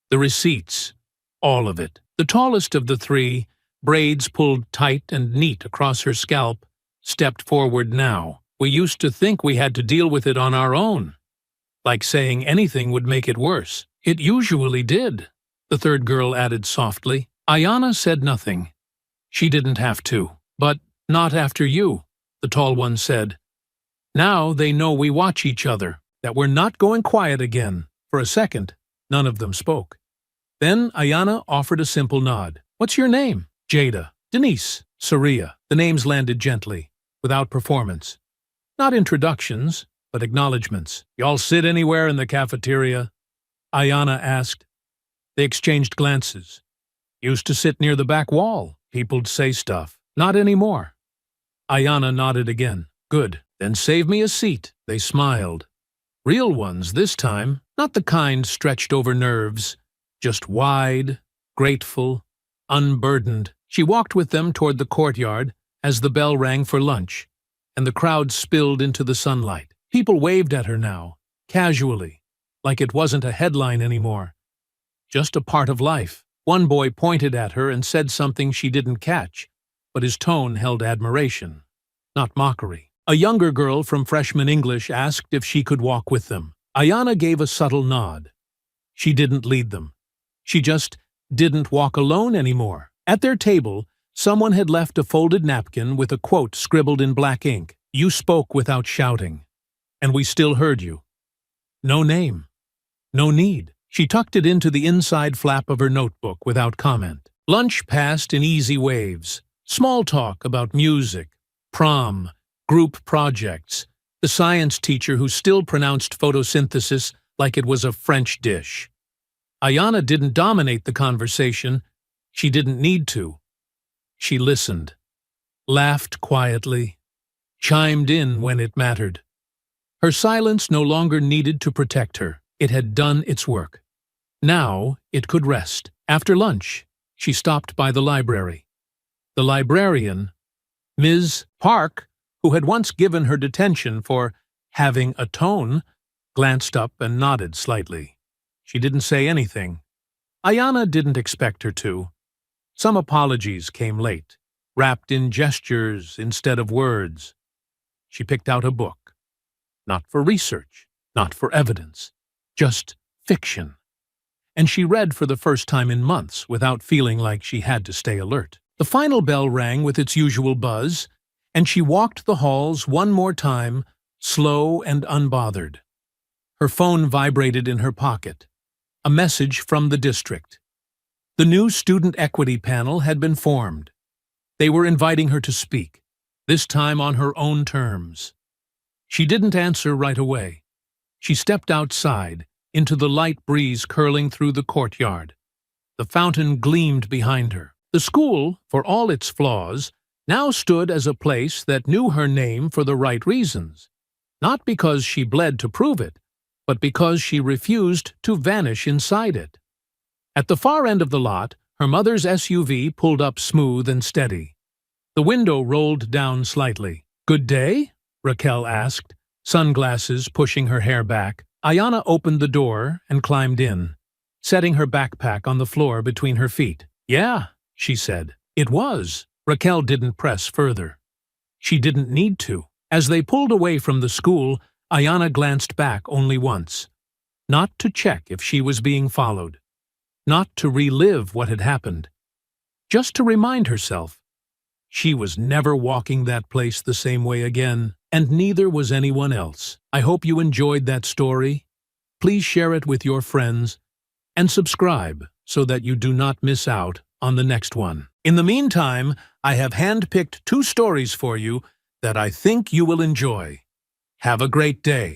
The receipts. All of it." The tallest of the 3, braids pulled tight and neat across her scalp, stepped forward now. "We used to think we had to deal with it on our own. Like saying anything would make it worse. It usually did," the third girl added softly. Ayanna said nothing. She didn't have to. "But not after you," the tall one said. "Now they know we watch each other, that we're not going quiet again." For a second, none of them spoke. Then Ayanna offered a simple nod. "What's your name?" "Jada." "Denise." "Saria." The names landed gently, without performance. Not introductions, but acknowledgments. "Y'all sit anywhere in the cafeteria?" Ayanna asked. They exchanged glances. "Used to sit near the back wall. People'd say stuff." "Not anymore." Ayanna nodded again. "Good. Then save me a seat." They smiled. Real ones this time, not the kind stretched over nerves. Just wide, grateful, unburdened. She walked with them toward the courtyard as the bell rang for lunch, and the crowd spilled into the sunlight. People waved at her now, casually, like it wasn't a headline anymore. Just a part of life. One boy pointed at her and said something she didn't catch, but his tone held admiration, not mockery. A younger girl from freshman English asked if she could walk with them. Ayanna gave a subtle nod. She didn't lead them. She just didn't walk alone anymore. At their table, someone had left a folded napkin with a quote scribbled in black ink. "You spoke without shouting, and we still heard you." No name. No need. She tucked it into the inside flap of her notebook without comment. Lunch passed in easy waves. Small talk about music, prom, group projects, the science teacher who still pronounced photosynthesis like it was a French dish. Ayanna didn't dominate the conversation. She didn't need to. She listened, laughed quietly, chimed in when it mattered. Her silence no longer needed to protect her. It had done its work. Now it could rest. After lunch, she stopped by the library. The librarian, Ms. Park, who had once given her detention for having a tone, glanced up and nodded slightly. She didn't say anything. Ayanna didn't expect her to. Some apologies came late, wrapped in gestures instead of words. She picked out a book. Not for research, not for evidence, just fiction. And she read for the first time in months without feeling like she had to stay alert. The final bell rang with its usual buzz, and she walked the halls one more time, slow and unbothered. Her phone vibrated in her pocket. A message from the district. The new student equity panel had been formed. They were inviting her to speak, this time on her own terms. She didn't answer right away. She stepped outside, into the light breeze curling through the courtyard. The fountain gleamed behind her. The school, for all its flaws, now stood as a place that knew her name for the right reasons. Not because she bled to prove it, but because she refused to vanish inside it. At the far end of the lot, her mother's SUV pulled up smooth and steady. The window rolled down slightly. "Good day?" Raquel asked, sunglasses pushing her hair back. Ayanna opened the door and climbed in, setting her backpack on the floor between her feet. "Yeah," she said. "It was." Raquel didn't press further. She didn't need to. As they pulled away from the school, Ayanna glanced back only once. Not to check if she was being followed. Not to relive what had happened. Just to remind herself. She was never walking that place the same way again, and neither was anyone else. I hope you enjoyed that story. Please share it with your friends, and subscribe so that you do not miss out on the next one. In the meantime, I have handpicked 2 stories for you that I think you will enjoy. Have a great day.